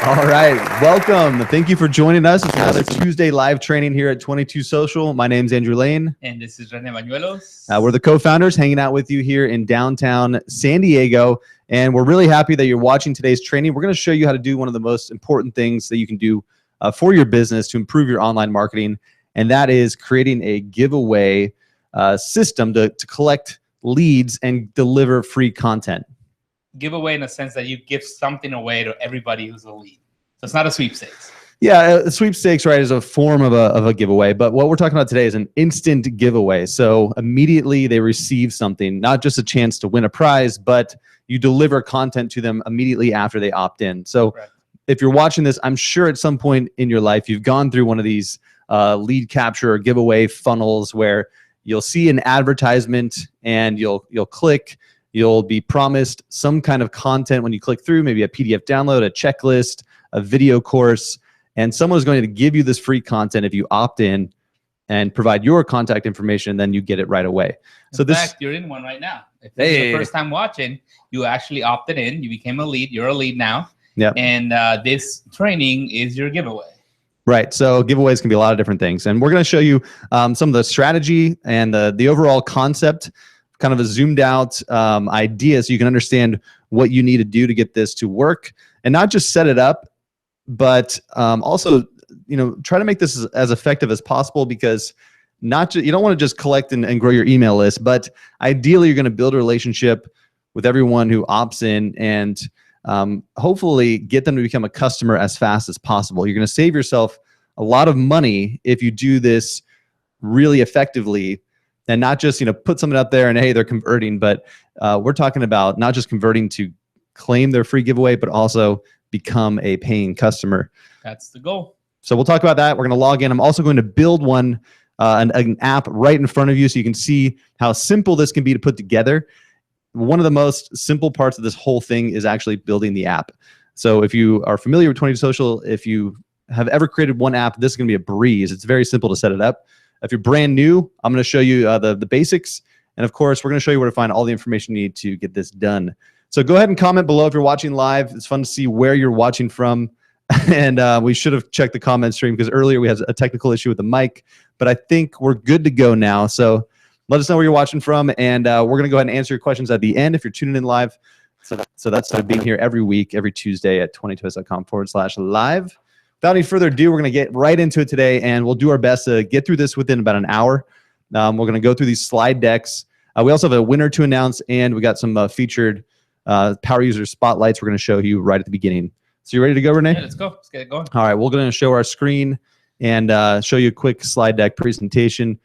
All right, welcome. Thank you for joining us. It's another Tuesday live training here at 22 Social. My name's Andrew Lane. And this is Rene Bañuelos. We're the co-founders hanging out with you here in downtown San Diego. And we're really happy that you're watching today's training. We're going to show you how to do one of the most important things that you can do for your business to improve your online marketing. And that is creating a giveaway system to collect leads and deliver free content. Giveaway in the sense that you give something away to everybody who's a lead. So it's not a sweepstakes. Yeah, a sweepstakes, right, is a form of a giveaway. But what we're talking about today is an instant giveaway. So immediately they receive something, not just a chance to win a prize, but you deliver content to them immediately after they opt in. So if you're watching this, I'm sure at some point in your life you've gone through one of these lead capture or giveaway funnels where you'll see an advertisement and you'll click. You'll be promised some kind of content when you click through, maybe a PDF download, a checklist, a video course, and someone is going to give you this free content if you opt in and provide your contact information, then you get it right away. In fact, you're in one right now. If this is the first time watching, you actually opted in, you became a lead, you're a lead now. Yeah. And this training is your giveaway. Right. So giveaways can be a lot of different things. And we're going to show you some of the strategy and the overall concept, kind of a zoomed out idea so you can understand what you need to do to get this to work and not just set it up, but also, try to make this as effective as possible, because you don't want to just collect and grow your email list, but ideally you're going to build a relationship with everyone who opts in and hopefully get them to become a customer as fast as possible. You're going to save yourself a lot of money if you do this really effectively. And not just put something up there and hey, they're converting, but we're talking about not just converting to claim their free giveaway, but also become a paying customer. That's the goal. So we'll talk about that. We're going to log in. I'm also going to build an app right in front of you so you can see how simple this can be to put together. One of the most simple parts of this whole thing is actually building the app. So if you are familiar with 22 Social, if you have ever created one app, this is going to be a breeze. It's very simple to set it up. If you're brand new, I'm going to show you the basics. And of course, we're going to show you where to find all the information you need to get this done. So go ahead and comment below if you're watching live. It's fun to see where you're watching from. And we should have checked the comment stream because earlier we had a technical issue with the mic. But I think we're good to go now. So let us know where you're watching from. And we're going to go ahead and answer your questions at the end if you're tuning in live. So that's being here every week, every Tuesday at 22s.com/live. Without any further ado, we're going to get right into it today, and we'll do our best to get through this within about an hour. We're going to go through these slide decks. We also have a winner to announce, and we got some featured power user spotlights we're going to show you right at the beginning. So you ready to go, Rene? Yeah, let's go. Let's get it going. All right, we're going to show our screen and show you a quick slide deck presentation.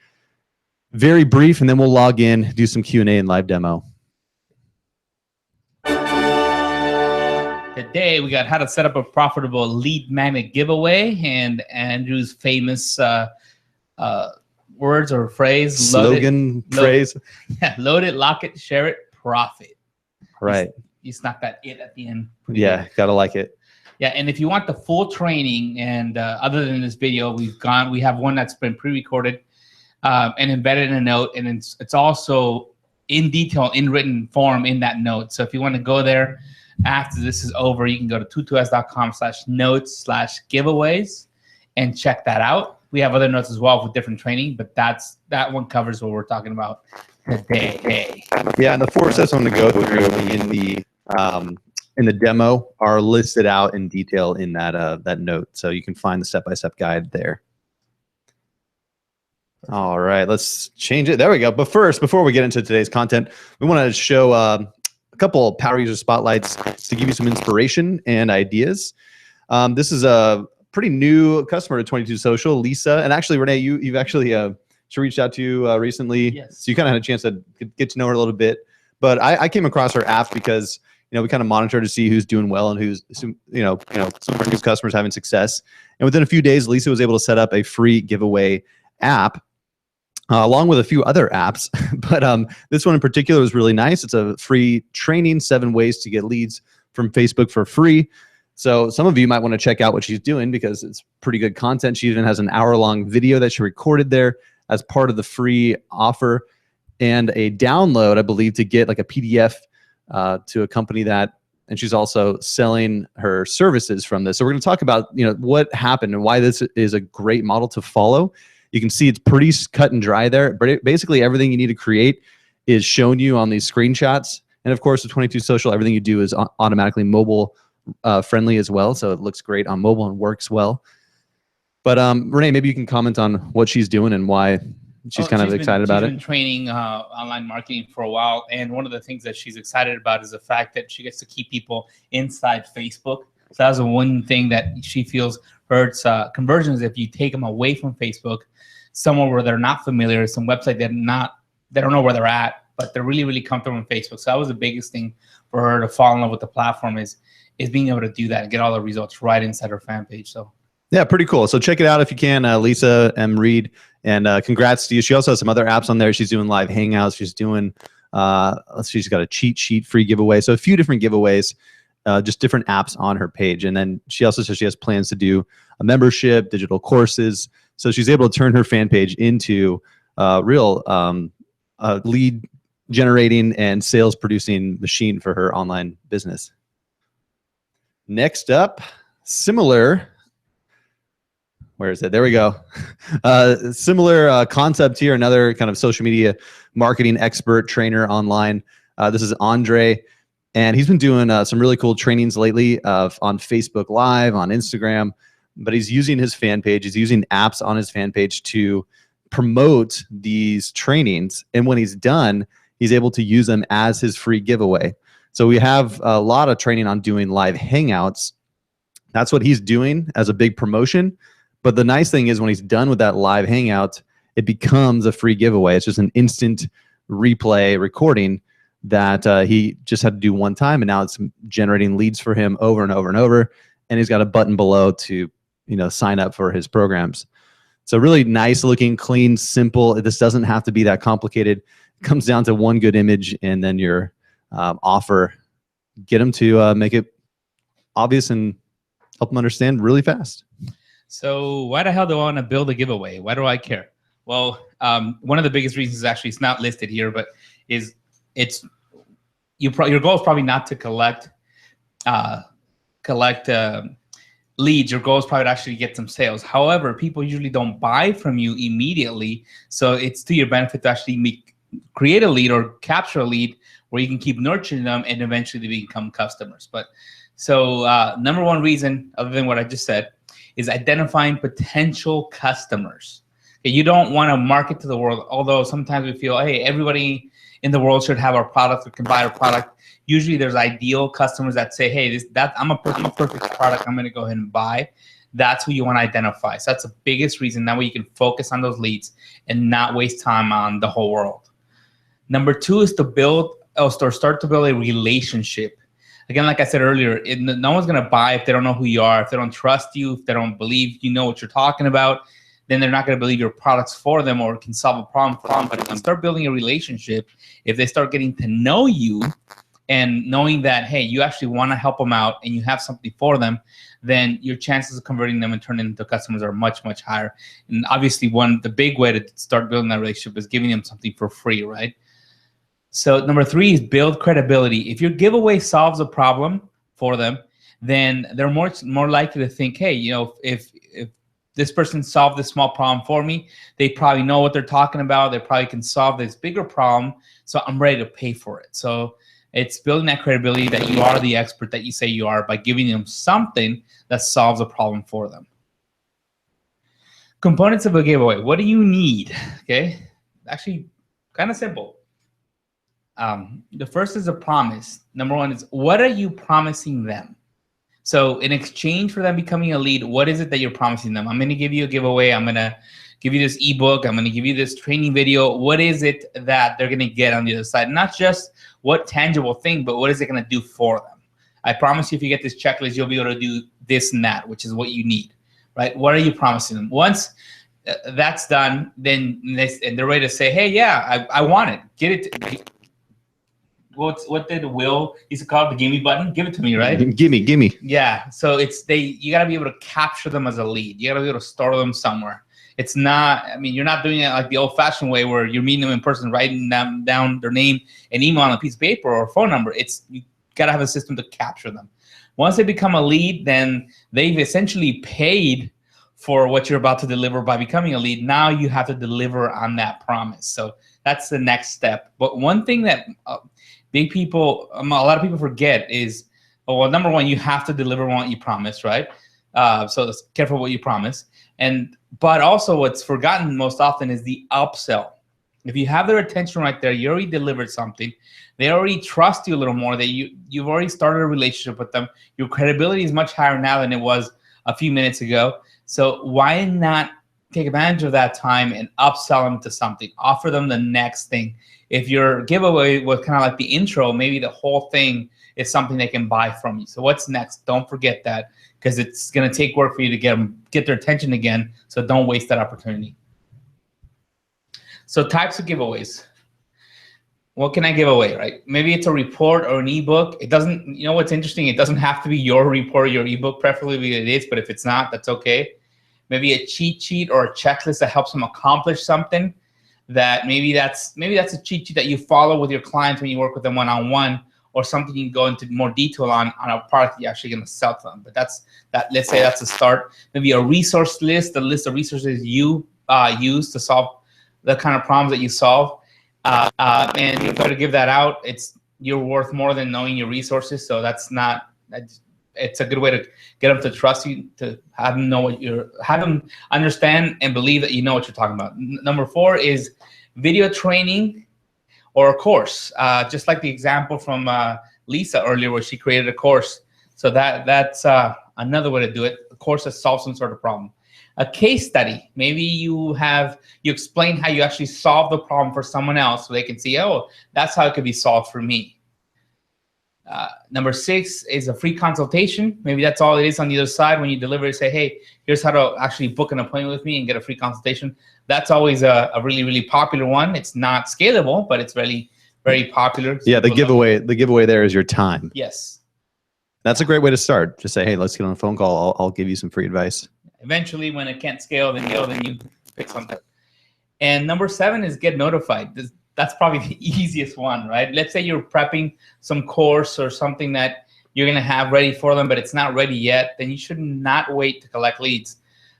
Very brief, and then we'll log in, do some Q&A and live demo. Today we got how to set up a profitable lead magnet giveaway and Andrew's famous words or phrase. Slogan, phrase. Load it, lock it, share it, profit. Right. You snuck that it at the end. Yeah, gotta like it. Yeah, and if you want the full training and other than this video, we have one that's been pre-recorded and embedded in a note, and it's also in detail in written form in that note. So if you want to go there after this is over, you can go to 22s.com/notes/giveaways and check that out. We have other notes as well with different training, but that one covers what we're talking about today. Yeah, and the 4 steps I'm going to go through in the demo are listed out in detail in that note, so you can find the step-by-step guide there. All right, let's change it. There we go. But first, before we get into today's content, we want to show a couple power user spotlights to give you some inspiration and ideas. This is a pretty new customer to 22 Social, Lisa. And actually, Rene, you've actually she reached out to you recently. Yes. So you kind of had a chance to get to know her a little bit. But I came across her app because we kind of monitor to see who's doing well and who's some of our new customers having success. And within a few days, Lisa was able to set up a free giveaway app along with a few other apps. But this one in particular was really nice. It's a free training, 7 ways to get leads from Facebook for free. So some of you might want to check out what she's doing because it's pretty good content. She even has an hour-long video that she recorded there as part of the free offer, and a download, I believe, to get like a PDF to accompany that and she's also selling her services from this. So we're going to talk about, what happened and why this is a great model to follow. You can see it's pretty cut and dry there, but basically everything you need to create is shown you on these screenshots. And of course, with 22 Social, everything you do is automatically mobile friendly as well. So it looks great on mobile and works well. But Renee, maybe you can comment on what she's doing and why she's kind of excited about it. She's been training online marketing for a while. And one of the things that she's excited about is the fact that she gets to keep people inside Facebook. So that's the one thing that she feels hurts conversions if you take them away from Facebook, somewhere where they're not familiar, some website they don't know where they're at, but they're really, really comfortable on Facebook. So that was the biggest thing for her to fall in love with the platform is being able to do that and get all the results right inside her fan page. So yeah, pretty cool. So check it out if you can, Lisa M. Reed, and congrats to you. She also has some other apps on there. She's doing live hangouts. She's doing, she's got a cheat sheet free giveaway. So a few different giveaways, just different apps on her page. And then she also says she has plans to do a membership, digital courses. So she's able to turn her fan page into real lead generating and sales producing machine for her online business. Next up, similar. Where is it? There we go. Similar concept here. Another kind of social media marketing expert trainer online. This is Andre, and he's been doing some really cool trainings lately on Facebook Live, on Instagram. But he's using his fan page. He's using apps on his fan page to promote these trainings. And when he's done, he's able to use them as his free giveaway. So we have a lot of training on doing live hangouts. That's what he's doing as a big promotion. But the nice thing is when he's done with that live hangout, it becomes a free giveaway. It's just an instant replay recording that he just had to do one time, and now it's generating leads for him over and over and over. And he's got a button below to sign up for his programs. So really nice looking, clean, simple. This doesn't have to be that complicated. It comes down to one good image and then your offer. Get them to make it obvious and help them understand really fast. So why the hell do I want to build a giveaway? Why do I care? Well, one of the biggest reasons, actually, it's not listed here, but your goal is probably not to collect leads. Your goal is probably to actually get some sales. However, people usually don't buy from you immediately, so it's to your benefit to actually create a lead or capture a lead where you can keep nurturing them and eventually they become customers. But so number one reason, other than what I just said, is identifying potential customers. Okay, you don't want to market to the world, although sometimes we feel, hey, everybody in the world should have our product or can buy our product. Usually there's ideal customers that say, hey, I'm a perfect product, I'm going to go ahead and buy. That's who you want to identify. So that's the biggest reason. That way you can focus on those leads and not waste time on the whole world. Number two is to start to build a relationship. Again, like I said earlier, no one's going to buy if they don't know who you are, if they don't trust you, if they don't believe you know what you're talking about. Then they're not going to believe your products for them or can solve a problem for them. But if you start building a relationship, if they start getting to know you and knowing that, hey, you actually want to help them out and you have something for them, then your chances of converting them and turning them into customers are much, much higher. And obviously, the big way to start building that relationship is giving them something for free, right? So number three is build credibility. If your giveaway solves a problem for them, then they're more likely to think, hey, if this person solved this small problem for me, they probably know what they're talking about. They probably can solve this bigger problem, so I'm ready to pay for it. So it's building that credibility that you are the expert that you say you are by giving them something that solves a problem for them. Components of a giveaway. What do you need? Okay, actually, kind of simple. The first is a promise. Number one is, what are you promising them? So in exchange for them becoming a lead, what is it that you're promising them? I'm going to give you a giveaway. I'm going to give you this ebook. I'm going to give you this training video. What is it that they're going to get on the other side? Not just what tangible thing, but what is it going to do for them? I promise you, if you get this checklist, you'll be able to do this and that, which is what you need, right? What are you promising them? Once that's done, then they're ready to say, hey, yeah, I want it. Get it. What did Will used to call it, the gimme button? Give it to me, right? Gimme. Yeah. So you got to be able to capture them as a lead. You got to be able to store them somewhere. It's not, you're not doing it like the old-fashioned way where you're meeting them in person, writing them down their name and email on a piece of paper or phone number. You got to have a system to capture them. Once they become a lead, then they've essentially paid for what you're about to deliver by becoming a lead. Now you have to deliver on that promise. So that's the next step. But one thing that big people, a lot of people forget is, well, number one, you have to deliver on what you promise, right? So it's careful what you promise. But also what's forgotten most often is the upsell. If you have their attention right there, you already delivered something. They already trust you a little more. That you've already started a relationship with them. Your credibility is much higher now than it was a few minutes ago. So why not take advantage of that time and upsell them to something? Offer them the next thing. If your giveaway was kind of like the intro, maybe the whole thing is something they can buy from you. So what's next? Don't forget that, because it's going to take work for you to get their attention again. So don't waste that opportunity. So types of giveaways. What can I give away, right? Maybe it's a report or an ebook. It doesn't, you know what's interesting? It doesn't have to be your report or your ebook, preferably it is, but if it's not, that's okay. Maybe a cheat sheet or a checklist that helps them accomplish something. That maybe that's a cheat sheet that you follow with your clients when you work with them one-on-one, or something you can go into more detail on a product you're actually going to sell to them. But let's say that's a start. Maybe a resource list, a list of resources you use to solve the kind of problems that you solve. And you got to give that out. You're worth more than knowing your resources. So it's a good way to get them to trust you, to have them understand and believe that you know what you're talking about. Number 4 is video training or a course, just like the example from Lisa earlier, where she created a course. So that's another way to do it. A course that solves some sort of problem. A case study. Maybe you explain how you actually solve the problem for someone else, so they can see, oh, that's how it could be solved for me. Number 6 is a free consultation. Maybe that's all it is on the other side when you deliver. Say, hey, here's how to actually book an appointment with me and get a free consultation. That's always a really, really popular one. It's not scalable, but it's really very popular. Yeah, the giveaway there is your time. Yes. That's a great way to start. Just say, hey, let's get on a phone call. I'll give you some free advice. Eventually, when it can't scale, then you pick something. And number 7 is get notified. That's probably the easiest one, right? Let's say you're prepping some course or something that you're going to have ready for them, but it's not ready yet. Then you should not wait to collect leads.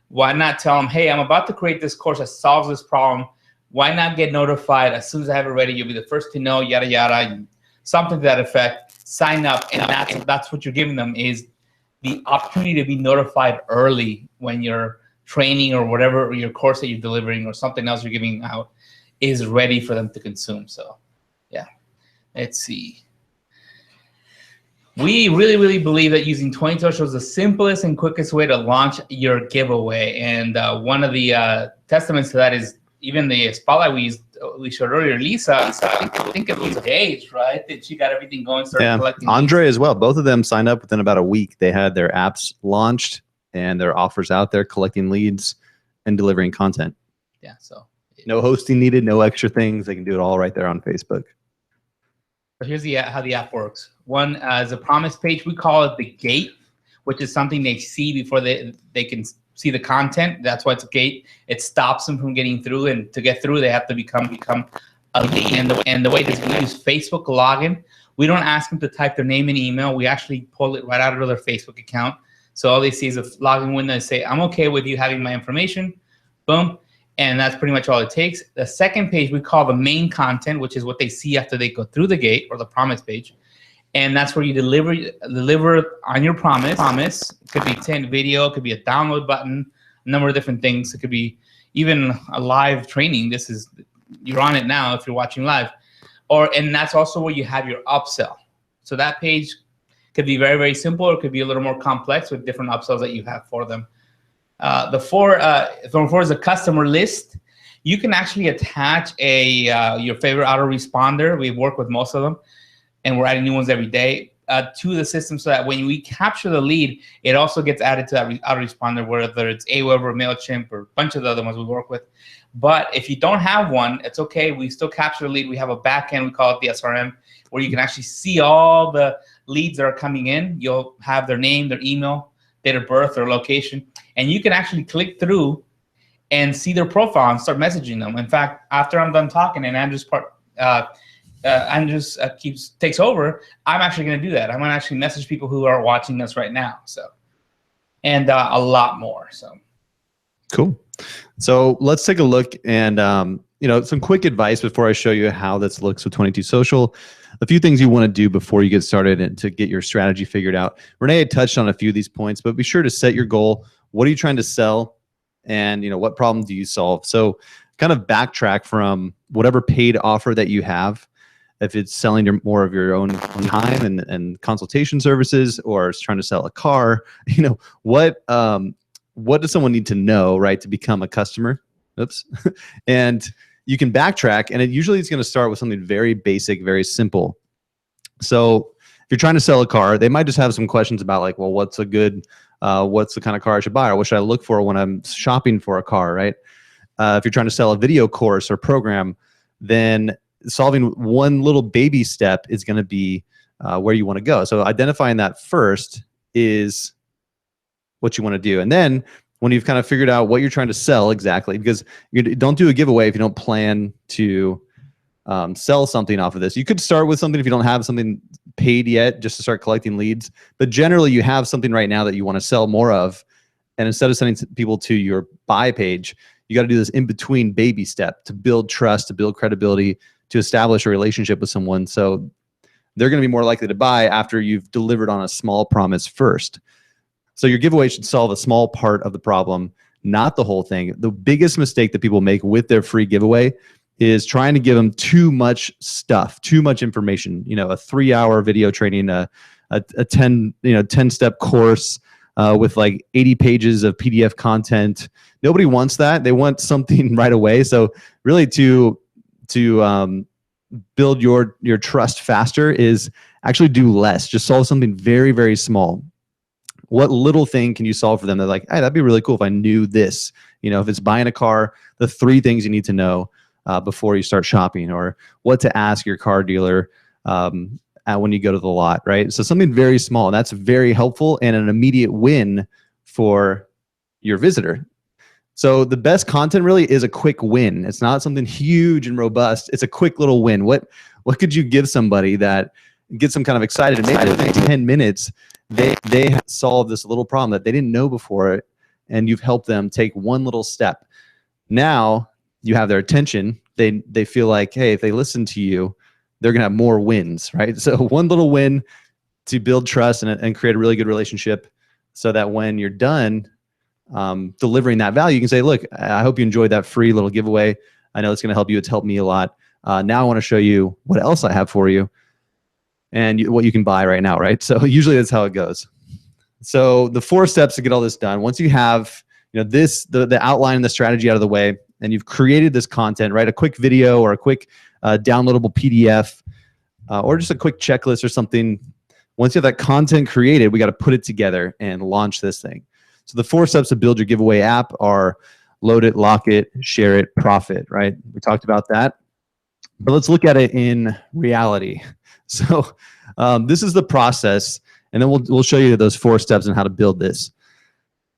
Why not tell them, hey, I'm about to create this course that solves this problem. Why not get notified as soon as I have it ready? You'll be the first to know, yada, yada, something to that effect. Sign up, and that's what you're giving them, is the opportunity to be notified early when your training or whatever, or your course that you're delivering or something else you're giving out is ready for them to consume. So yeah, let's see. We really, really believe that using 20 Social is the simplest and quickest way to launch your giveaway. And one of the testaments to that is even the spotlight we showed earlier, Lisa, I think it was days, right? That she got everything going, started collecting. Andre leads as well. Both of them signed up within about a week. They had their apps launched and their offers out there, collecting leads and delivering content. Yeah, so no hosting needed, no extra things. They can do it all right there on Facebook. So here's how the app works. One is a promise page. We call it the gate, which is something they see before they can see the content. That's why it's a gate. It stops them from getting through, and to get through, they have to become a lead. And the way this, we use Facebook login. We don't ask them to type their name and email. We actually pull it right out of their Facebook account. So all they see is a login window and say, I'm okay with you having my information. Boom. And that's pretty much all it takes. The second page we call the main content, which is what they see after they go through the gate, or the promise page. And that's where you deliver on your promise. It could be 10 video, it could be a download button, a number of different things. It could be even a live training. You're on it now if you're watching live. And that's also where you have your upsell. So that page could be very, very simple, or it could be a little more complex with different upsells that you have for them. Number 4 is a customer list. You can actually attach your favorite autoresponder. We work with most of them, and we're adding new ones every day to the system, so that when we capture the lead, it also gets added to that autoresponder, whether it's Aweber or MailChimp or a bunch of the other ones we work with. But if you don't have one, it's okay. We still capture the lead. We have a backend, we call it the SRM, where you can actually see all the leads that are coming in. You'll have their name, their email, date of birth, or location, and you can actually click through and see their profile and start messaging them. In fact, after I'm done talking and Andrew's part, Andrews takes over, I'm actually going to do that. I'm going to actually message people who are watching this right now. So, and a lot more. So, cool. So let's take a look and some quick advice before I show you how this looks with 22 Social. A few things you want to do before you get started and to get your strategy figured out. Renee had touched on a few of these points, but be sure to set your goal. What are you trying to sell? And what problem do you solve? So kind of backtrack from whatever paid offer that you have. If it's selling more of your own time and consultation services, or it's trying to sell a car, what does someone need to know, right, to become a customer? Oops. And you can backtrack, and usually it's going to start with something very basic, very simple. So if you're trying to sell a car, they might just have some questions about like, well, what's the kind of car I should buy, or what should I look for when I'm shopping for a car, right? If you're trying to sell a video course or program, then solving one little baby step is going to be where you want to go. So identifying that first is what you want to do. And then when you've kind of figured out what you're trying to sell exactly, because you don't do a giveaway if you don't plan to sell something off of this. You could start with something if you don't have something paid yet, just to start collecting leads. But generally, you have something right now that you want to sell more of. And instead of sending people to your buy page, you got to do this in-between baby step to build trust, to build credibility, to establish a relationship with someone. So they're going to be more likely to buy after you've delivered on a small promise first. So your giveaway should solve a small part of the problem, not the whole thing. The biggest mistake that people make with their free giveaway is trying to give them too much stuff, too much information. A 3-hour video training, a 10-step course with like 80 pages of PDF content. Nobody wants that. They want something right away. So really to build your trust faster is actually do less. Just solve something very, very small. What little thing can you solve for them? They're like, hey, that'd be really cool if I knew this. If it's buying a car, the 3 things you need to know before you start shopping, or what to ask your car dealer when you go to the lot, right? So something very small. That's very helpful and an immediate win for your visitor. So the best content really is a quick win. It's not something huge and robust. It's a quick little win. What could you give somebody that gets them kind of excited, and maybe within 10 minutes, they solve this little problem that they didn't know before, and you've helped them take one little step. Now you have their attention. They feel like, hey, if they listen to you, they're gonna have more wins, right? So one little win to build trust and create a really good relationship, so that when you're done delivering that value, you can say, look, I hope you enjoyed that free little giveaway. I know it's gonna help you. It's helped me a lot. Now I want to show you what else I have for you, and what you can buy right now, right? So usually that's how it goes. So the 4 steps to get all this done. Once you have the outline and the strategy out of the way, and you've created this content, right? A quick video or a quick downloadable PDF or just a quick checklist or something. Once you have that content created, we got to put it together and launch this thing. So the 4 steps to build your giveaway app are load it, lock it, share it, profit, right? We talked about that. But let's look at it in reality. So this is the process, and then we'll show you those 4 steps and how to build this.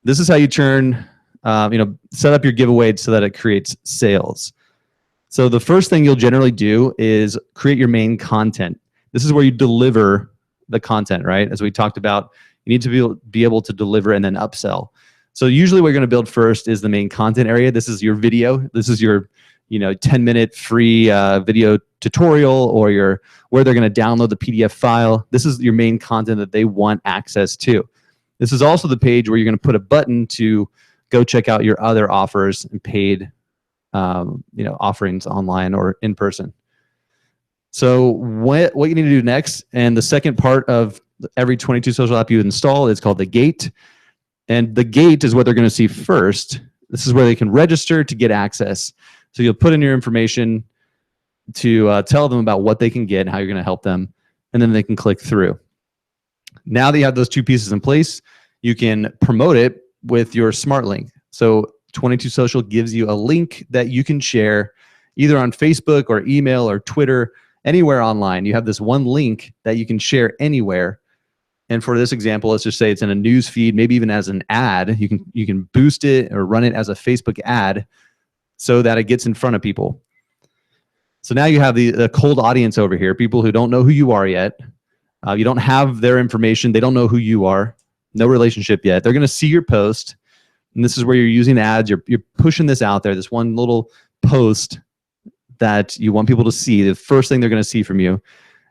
This is how you turn, set up your giveaway so that it creates sales. So the first thing you'll generally do is create your main content. This is where you deliver the content, right? As we talked about, you need to be able to deliver and then upsell. So usually what you're going to build first is the main content area. This is your video. This is your 10-minute free video tutorial, or where they're going to download the PDF file. This is your main content that they want access to. This is also the page where you're going to put a button to go check out your other offers and paid offerings online or in person. So what you need to do next, and the second part of every 22 Social app you install, is called the gate. And the gate is what they're going to see first. This is where they can register to get access. So you'll put in your information to tell them about what they can get and how you're going to help them, and then they can click through. Now that you have those 2 pieces in place, you can promote it with your smart link. So 22 Social gives you a link that you can share either on Facebook or email or Twitter, anywhere online. You have this one link that you can share anywhere. And for this example, let's just say it's in a news feed, maybe even as an ad. You can boost it or run it as a Facebook ad so that it gets in front of people. So now you have the cold audience over here, people who don't know who you are yet. You don't have their information. They don't know who you are. No relationship yet. They're going to see your post. And this is where you're using ads. You're pushing this out there, this one little post that you want people to see, the first thing they're going to see from you.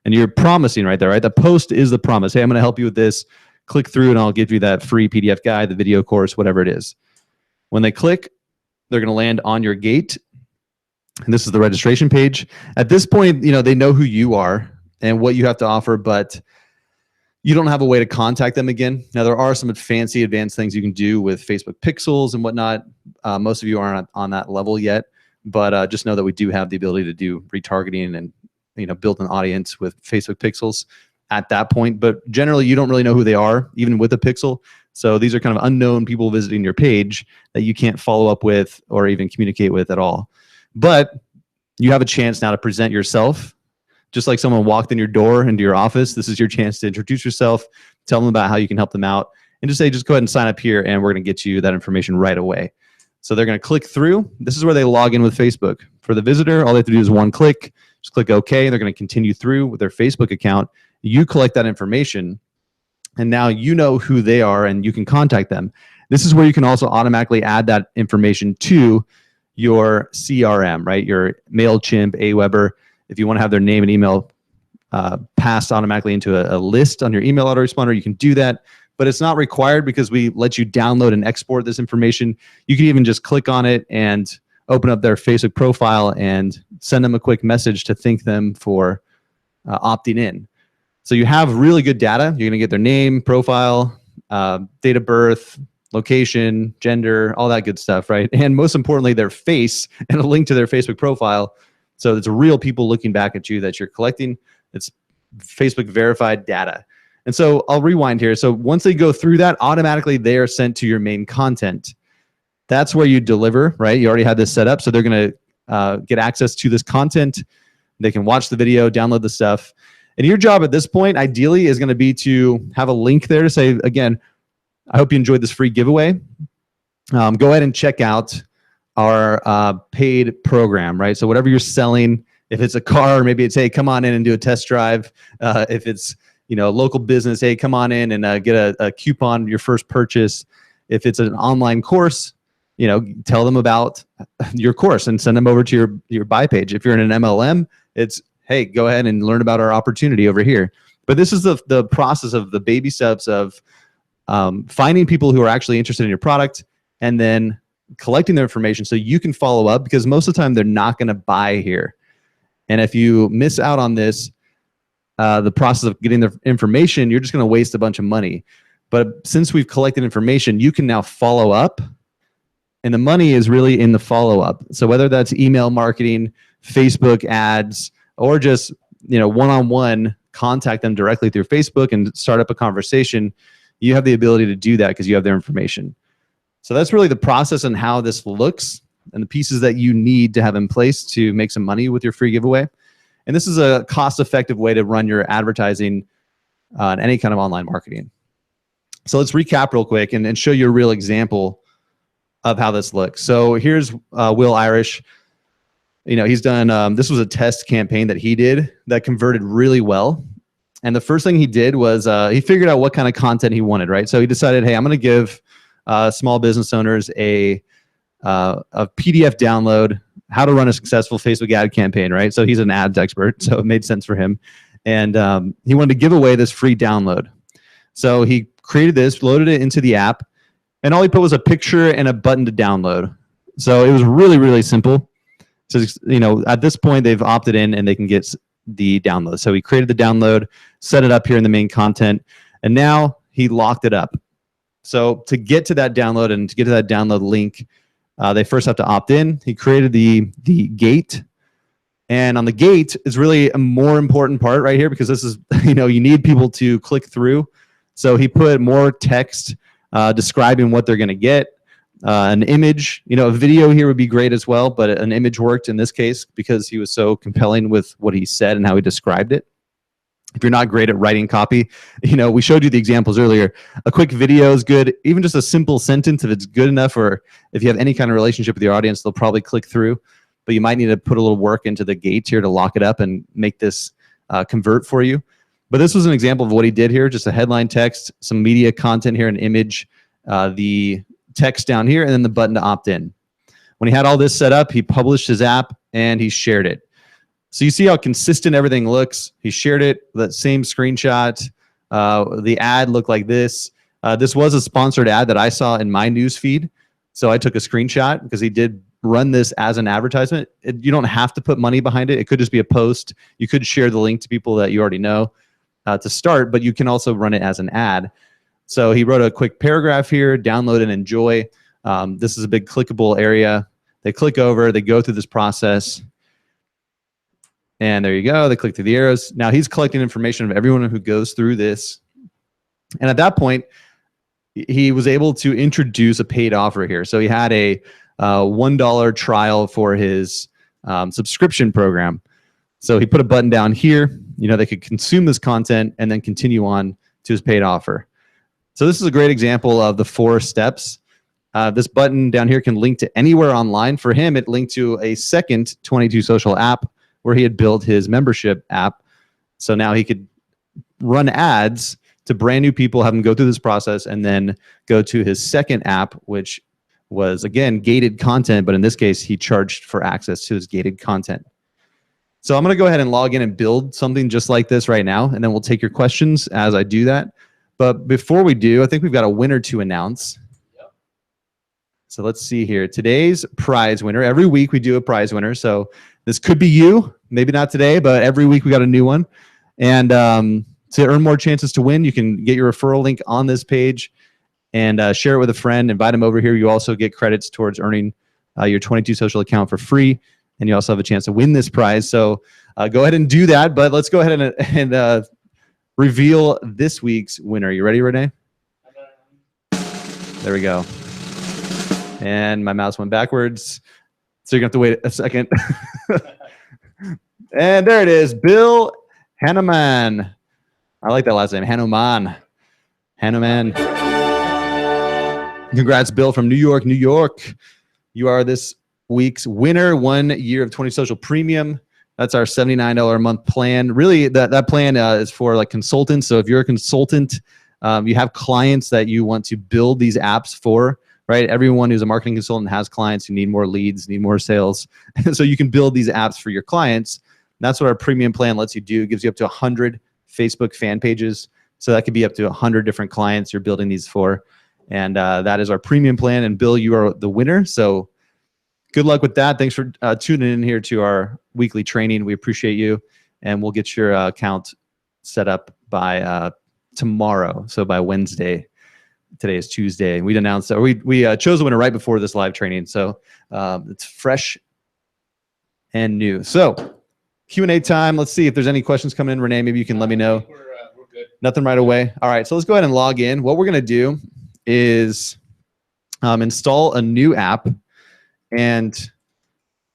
And you're promising right there, right? The post is the promise. Hey, I'm going to help you with this. Click through and I'll give you that free PDF guide, the video course, whatever it is. When they click, they're going to land on your gate. And this is the registration page. At this point, they know who you are and what you have to offer, but you don't have a way to contact them again. Now, there are some fancy advanced things you can do with Facebook Pixels and whatnot. Most of you aren't on that level yet, but just know that we do have the ability to do retargeting and build an audience with Facebook Pixels at that point. But generally, you don't really know who they are, even with a pixel. So these are kind of unknown people visiting your page that you can't follow up with or even communicate with at all. But you have a chance now to present yourself. Just like someone walked in your door into your office, this is your chance to introduce yourself, tell them about how you can help them out, and just say, just go ahead and sign up here, and we're going to get you that information right away. So they're going to click through. This is where they log in with Facebook. For the visitor, all they have to do is one click. Just click OK. They're going to continue through with their Facebook account. You collect that information, and now you know who they are, and you can contact them. This is where you can also automatically add that information to your CRM, right? Your MailChimp, Aweber. If you want to have their name and email passed automatically into a list on your email autoresponder, you can do that. But it's not required because we let you download and export this information. You can even just click on it and open up their Facebook profile and send them a quick message to thank them for opting in. So you have really good data. You're going to get their name, profile, date of birth, location, gender, all that good stuff, right? And most importantly, their face and a link to their Facebook profile. So it's real people looking back at you that you're collecting. It's Facebook verified data. And so I'll rewind here. So once they go through that, automatically they are sent to your main content. That's where you deliver, right? You already had this set up. So they're going to get access to this content. They can watch the video, download the stuff. And your job at this point, ideally, is going to be to have a link there to say, again, I hope you enjoyed this free giveaway. Go ahead and check out our paid program, right? So whatever you're selling, if it's a car, maybe it's, hey, come on in and do a test drive. If it's local business, hey, come on in and get a coupon your first purchase. If it's an online course, tell them about your course and send them over to your buy page. If you're in an MLM, it's, hey, go ahead and learn about our opportunity over here. But this is the process of the baby steps of finding people who are actually interested in your product and then collecting their information so you can follow up, because most of the time they're not going to buy here. And if you miss out on this, the process of getting the information, you're just going to waste a bunch of money. But since we've collected information, you can now follow up, and the money is really in the follow-up. So whether that's email marketing, Facebook ads, or just one-on-one, contact them directly through Facebook and start up a conversation, you have the ability to do that because you have their information. So that's really the process and how this looks and the pieces that you need to have in place to make some money with your free giveaway. And this is a cost-effective way to run your advertising and any kind of online marketing. So let's recap real quick and show you a real example of how this looks. So here's Will Irish. He's done, this was a test campaign that he did that converted really well. And the first thing he did was he figured out what kind of content he wanted, right? So he decided, hey, I'm going to give small business owners a PDF download, how to run a successful Facebook ad campaign, right? So he's an ads expert, so it made sense for him. And he wanted to give away this free download. So he created this, loaded it into the app, and all he put was a picture and a button to download. So it was really, really simple. So, at this point, they've opted in and they can get the download. So he created the download, set it up here in the main content, and now he locked it up. So to get to that download and to get to that download link, they first have to opt in. He created the gate. And on the gate is really a more important part right here, because this is, you need people to click through. So he put more text describing what they're going to get. An image, a video here would be great as well, but an image worked in this case because he was so compelling with what he said and how he described it. If you're not great at writing copy, we showed you the examples earlier. A quick video is good. Even just a simple sentence, if it's good enough, or if you have any kind of relationship with your audience, they'll probably click through. but you might need to put a little work into the gates here to lock it up and make this convert for you. But this was an example of what he did here, just a headline text, some media content here, an image, the text down here, and then the button to opt in. When he had all this set up, he published his app and he shared it. So you see how consistent everything looks. He shared it, that same screenshot. The ad looked like this. This was a sponsored ad that I saw in my news feed. So I took a screenshot because he did run this as an advertisement. You don't have to put money behind it. It could just be a post. You could share the link to people that you already know to start, but you can also run it as an ad. So he wrote a quick paragraph here, download and enjoy. This is a big clickable area. They click over, they go through this process. And there you go. They click through the arrows. Now he's collecting information of everyone who goes through this. And at that point, he was able to introduce a paid offer here. So he had a $1 trial for his subscription program. So he put a button down here. You know, they could consume this content and then continue on to his paid offer. So this is a great example of the 4 steps. This button down here can link to anywhere online. For him, it linked to a second 22 Social app where he had built his membership app. So now he could run ads to brand new people, have them go through this process, and then go to his second app, which was, again, gated content, but in this case, he charged for access to his gated content. So I'm going to go ahead and log in and build something just like this right now, and then we'll take your questions as I do that. But before we do, I think we've got a winner to announce. Yep. So let's see here. Today's prize winner. Every week we do a prize winner. So this could be you. Maybe not today, but every week we got a new one. And to earn more chances to win, you can get your referral link on this page and share it with a friend. Invite them over here. You also get credits towards earning your 22 Social account for free. And you also have a chance to win this prize. So go ahead and do that. But let's go ahead and reveal this week's winner. You ready, Renee? There we go. And my mouse went backwards. So you're going to have to wait a second. And there it is. Bill Hanuman. I like that last name. Hanuman. Hanuman. Congrats, Bill from New York, New York. You are this week's winner. 1 year of 20 Social Premium. That's our $79 a month plan. Really, that plan is for like consultants. So if you're a consultant, you have clients that you want to build these apps for, right? Everyone who's a marketing consultant has clients who need more leads, need more sales. So you can build these apps for your clients. That's what our premium plan lets you do. It gives you up to 100 Facebook fan pages. So that could be up to 100 different clients you're building these for. And that is our premium plan. And Bill, you are the winner. So good luck with that. Thanks for tuning in here to our weekly training. We appreciate you. And we'll get your account set up by tomorrow. So by Wednesday. Today is Tuesday. We'd announced that we chose a winner right before this live training. So it's fresh and new. So Q&A time. Let's see if there's any questions coming in. Renee, maybe you can let me know. We're good. Nothing right away. All right. So let's go ahead and log in. What we're going to do is install a new app. And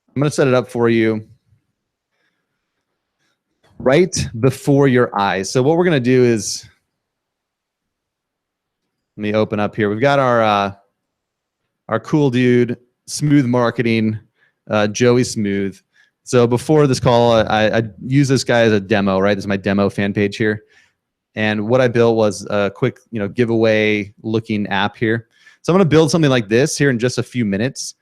I'm going to set it up for you right before your eyes. So what we're going to do is, let me open up here. We've got our cool dude, Smooth Marketing, Joey Smooth. So before this call, I use this guy as a demo, right? This is my demo fan page here. And what I built was a quick, giveaway looking app here. So I'm going to build something like this here in just a few minutes.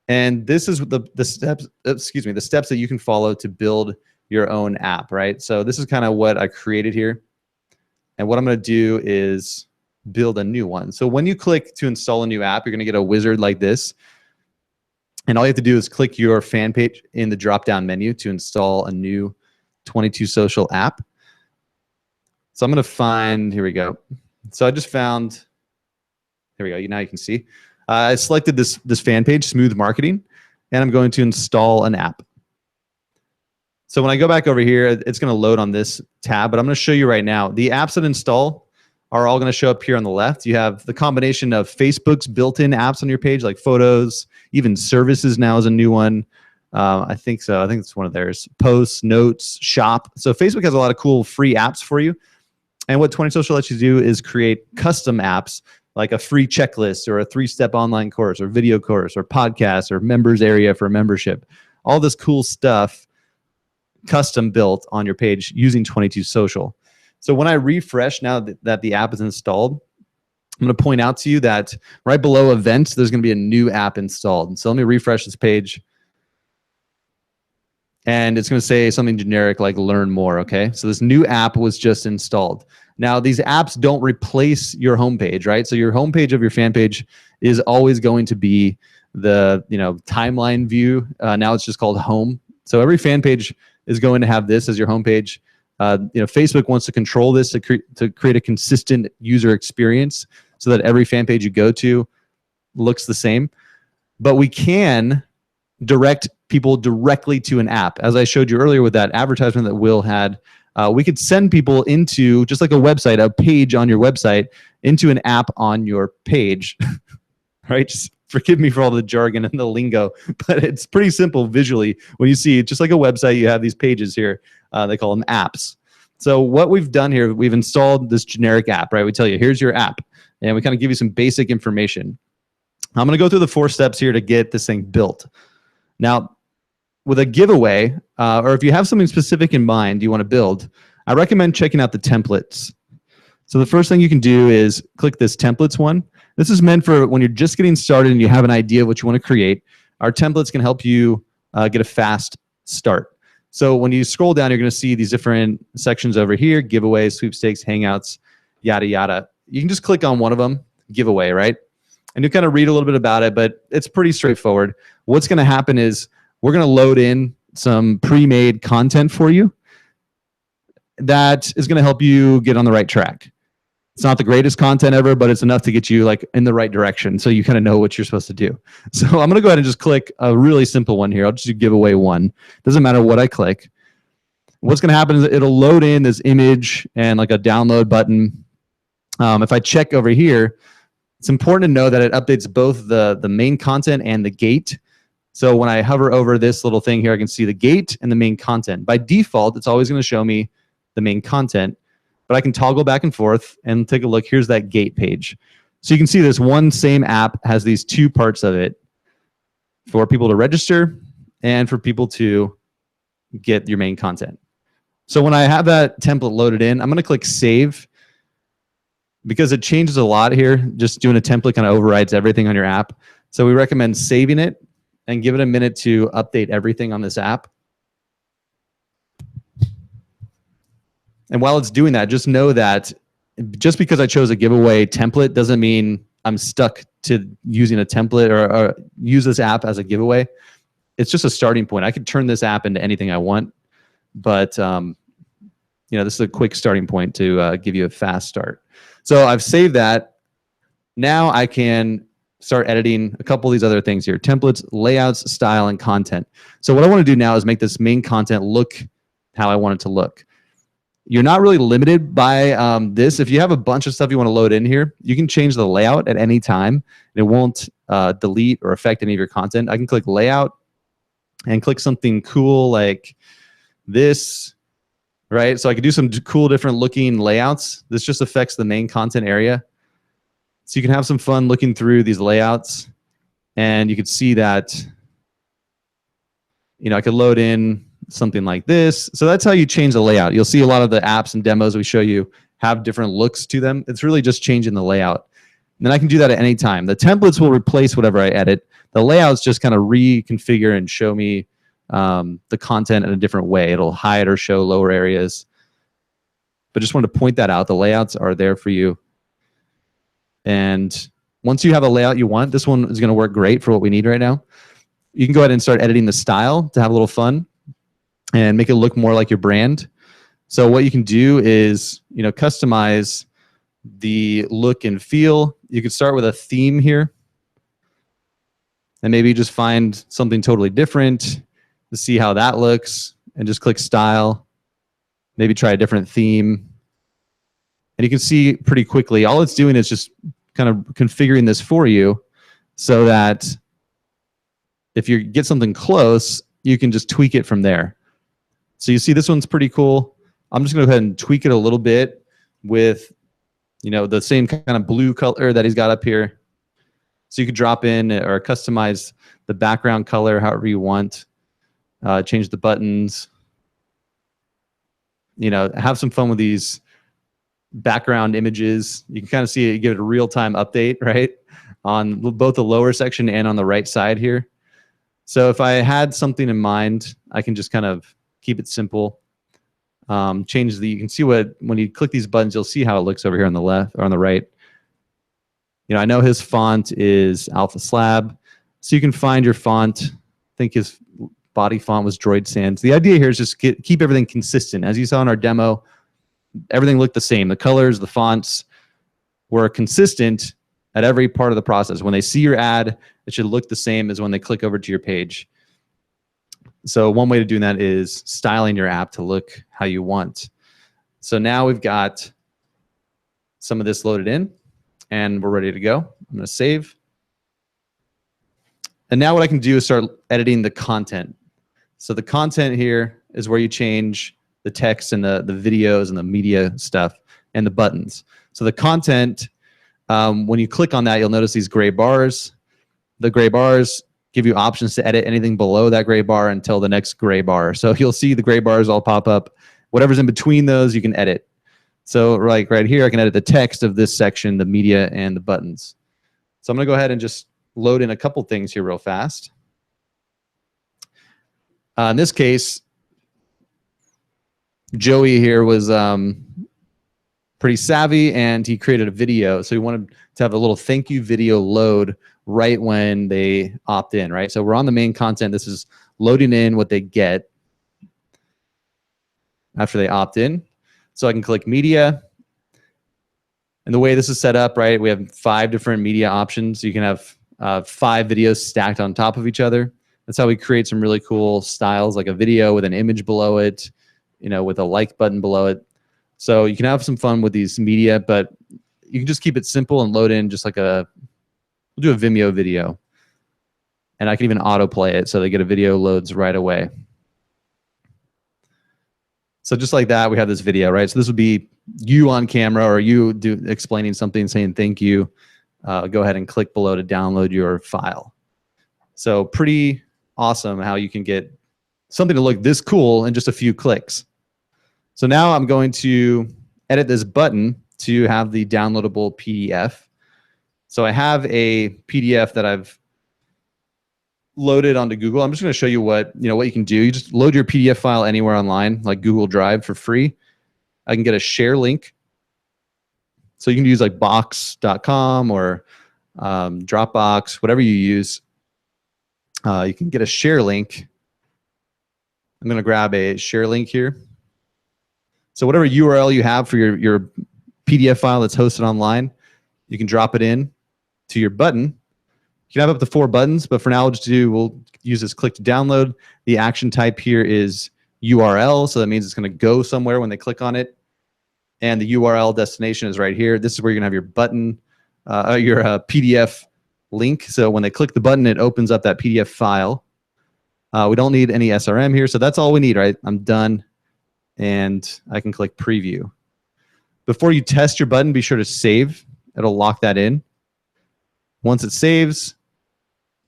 And this is the steps, the steps that you can follow to build your own app, right? So this is kind of what I created here. And what I'm going to do is build a new one. So when you click to install a new app, you're going to get a wizard like this. And all you have to do is click your fan page in the drop-down menu to install a new 22 Social app. So I'm going to find, here we go. So I just found, here we go. Now you can see. I selected this fan page, Smooth Marketing, and I'm going to install an app. So when I go back over here, it's going to load on this tab, but I'm going to show you right now. The apps that install are all going to show up here on the left. You have the combination of Facebook's built-in apps on your page, like photos, even services now is a new one. I think so. I think it's one of theirs. Posts, notes, shop. So Facebook has a lot of cool free apps for you. And what 20 Social lets you do is create custom apps like a free checklist or a 3-step online course or video course or podcast or members area for membership. All this cool stuff custom built on your page using 22 Social. So when I refresh now that the app is installed, I'm going to point out to you that right below events, there's going to be a new app installed. So let me refresh this page. And it's going to say something generic like learn more, okay? So this new app was just installed. Now, these apps don't replace your homepage, right? So your homepage of your fan page is always going to be the timeline view. Now it's just called home. So every fan page is going to have this as your homepage. Facebook wants to control this to create a consistent user experience so that every fan page you go to looks the same. But we can direct people directly to an app. As I showed you earlier with that advertisement that Will had, we could send people into, just like a website, a page on your website, into an app on your page, right? Just forgive me for all the jargon and the lingo, but it's pretty simple visually. When you see, just like a website, you have these pages here. They call them apps. So what we've done here, we've installed this generic app, right? We tell you, here's your app, and we kind of give you some basic information. I'm going to go through the 4 steps here to get this thing built. Now, with a giveaway, or if you have something specific in mind you want to build, I recommend checking out the templates. So the first thing you can do is click this templates one. This is meant for when you're just getting started and you have an idea of what you want to create. Our templates can help you get a fast start. So when you scroll down, you're going to see these different sections over here: giveaways, sweepstakes, hangouts, yada, yada. You can just click on one of them, giveaway, right? And you kind of read a little bit about it, but it's pretty straightforward. What's going to happen is we're going to load in some pre-made content for you that is going to help you get on the right track. It's not the greatest content ever, but it's enough to get you like in the right direction, so you kind of know what you're supposed to do. So I'm going to go ahead and just click a really simple one here. I'll just do giveaway 1. Doesn't matter what I click. What's going to happen is it'll load in this image and like a download button. If I check over here, it's important to know that it updates both the main content and the gate. So when I hover over this little thing here, I can see the gate and the main content. By default, it's always going to show me the main content, but I can toggle back and forth and take a look. Here's that gate page. So you can see this one same app has these 2 parts of it for people to register and for people to get your main content. So when I have that template loaded in, I'm going to click save. Because it changes a lot here, just doing a template kind of overrides everything on your app. So we recommend saving it and give it a minute to update everything on this app. And while it's doing that, just know that just because I chose a giveaway template doesn't mean I'm stuck to using a template or use this app as a giveaway. It's just a starting point. I could turn this app into anything I want, but this is a quick starting point to give you a fast start. So I've saved that. Now I can start editing a couple of these other things here: templates, layouts, style, and content. So what I want to do now is make this main content look how I want it to look. You're not really limited by this. If you have a bunch of stuff you want to load in here, you can change the layout at any time. It won't delete or affect any of your content. I can click layout and click something cool like this. Right, so I could do some cool different looking layouts. This just affects the main content area. So you can have some fun looking through these layouts, and you could see that, I could load in something like this. So that's how you change the layout. You'll see a lot of the apps and demos we show you have different looks to them. It's really just changing the layout. And then I can do that at any time. The templates will replace whatever I edit. The layouts just kind of reconfigure and show me the content in a different way. It'll hide or show lower areas. But just wanted to point that out. The layouts are there for you. And once you have a layout you want, this one is going to work great for what we need right now. You can go ahead and start editing the style to have a little fun and make it look more like your brand. So what you can do is, customize the look and feel. You could start with a theme here. And maybe just find something totally different to see how that looks, and just click style. Maybe try a different theme. And you can see pretty quickly, all it's doing is just kind of configuring this for you so that if you get something close, you can just tweak it from there. So you see this one's pretty cool. I'm just going to go ahead and tweak it a little bit with, you know, the same kind of blue color that he's got up here. So you could drop in or customize the background color however you want. Change the buttons. You know, have some fun with these background images. You can kind of see it, give it a real-time update, right? On both the lower section and on the right side here. So if I had something in mind, I can just kind of keep it simple. Change the, you can see what, when you click these buttons, you'll see how it looks over here on the left or on the right. You know, I know his font is Alpha Slab, so you can find your font. I think his body font was Droid Sans. The idea here is just keep everything consistent. As you saw in our demo, everything looked the same. The colors, the fonts were consistent at every part of the process. When they see your ad, it should look the same as when they click over to your page. So one way to do that is styling your app to look how you want. So now we've got some of this loaded in and we're ready to go. I'm going to save. And now what I can do is start editing the content. So the content here is where you change the text and the videos and the media stuff and the buttons. So the content, when you click on that, you'll notice these gray bars. The gray bars give you options to edit anything below that gray bar until the next gray bar. So you'll see the gray bars all pop up. Whatever's in between those, you can edit. So like right here, I can edit the text of this section, the media, and the buttons. So I'm going to go ahead and just load in a couple things here real fast. In this case, Joey here was pretty savvy and he created a video. So he wanted to have a little thank you video load right when they opt in, right? So we're on the main content. This is loading in what they get after they opt in. So I can click media. And the way this is set up, right, we have 5 different media options. You can have 5 videos stacked on top of each other. That's how we create some really cool styles, like a video with an image below it, you know, with a like button below it. So you can have some fun with these media, but you can just keep it simple and load in just like we'll do a Vimeo video. And I can even autoplay it so they get a video loads right away. So just like that, we have this video, right? So this would be you on camera or you explaining something, saying thank you. Go ahead and click below to download your file. So pretty awesome how you can get something to look this cool in just a few clicks. So now I'm going to edit this button to have the downloadable PDF. So I have a PDF that I've loaded onto Google. I'm just going to show you what you can do. You just load your PDF file anywhere online, like Google Drive for free. I can get a share link. So you can use like box.com or Dropbox, whatever you use. You can get a share link. I'm going to grab a share link here. So whatever URL you have for your PDF file that's hosted online, you can drop it in to your button. You can have up to 4 buttons, but for now we'll use this click to download. The action type here is URL, so that means it's going to go somewhere when they click on it. And the URL destination is right here. This is where you're going to have your button, your PDF link. So when they click the button, it opens up that PDF file. We don't need any SRM here, so that's all we need, right? I'm done, and I can click preview. Before you test your button, be sure to save. It'll lock that in. Once it saves,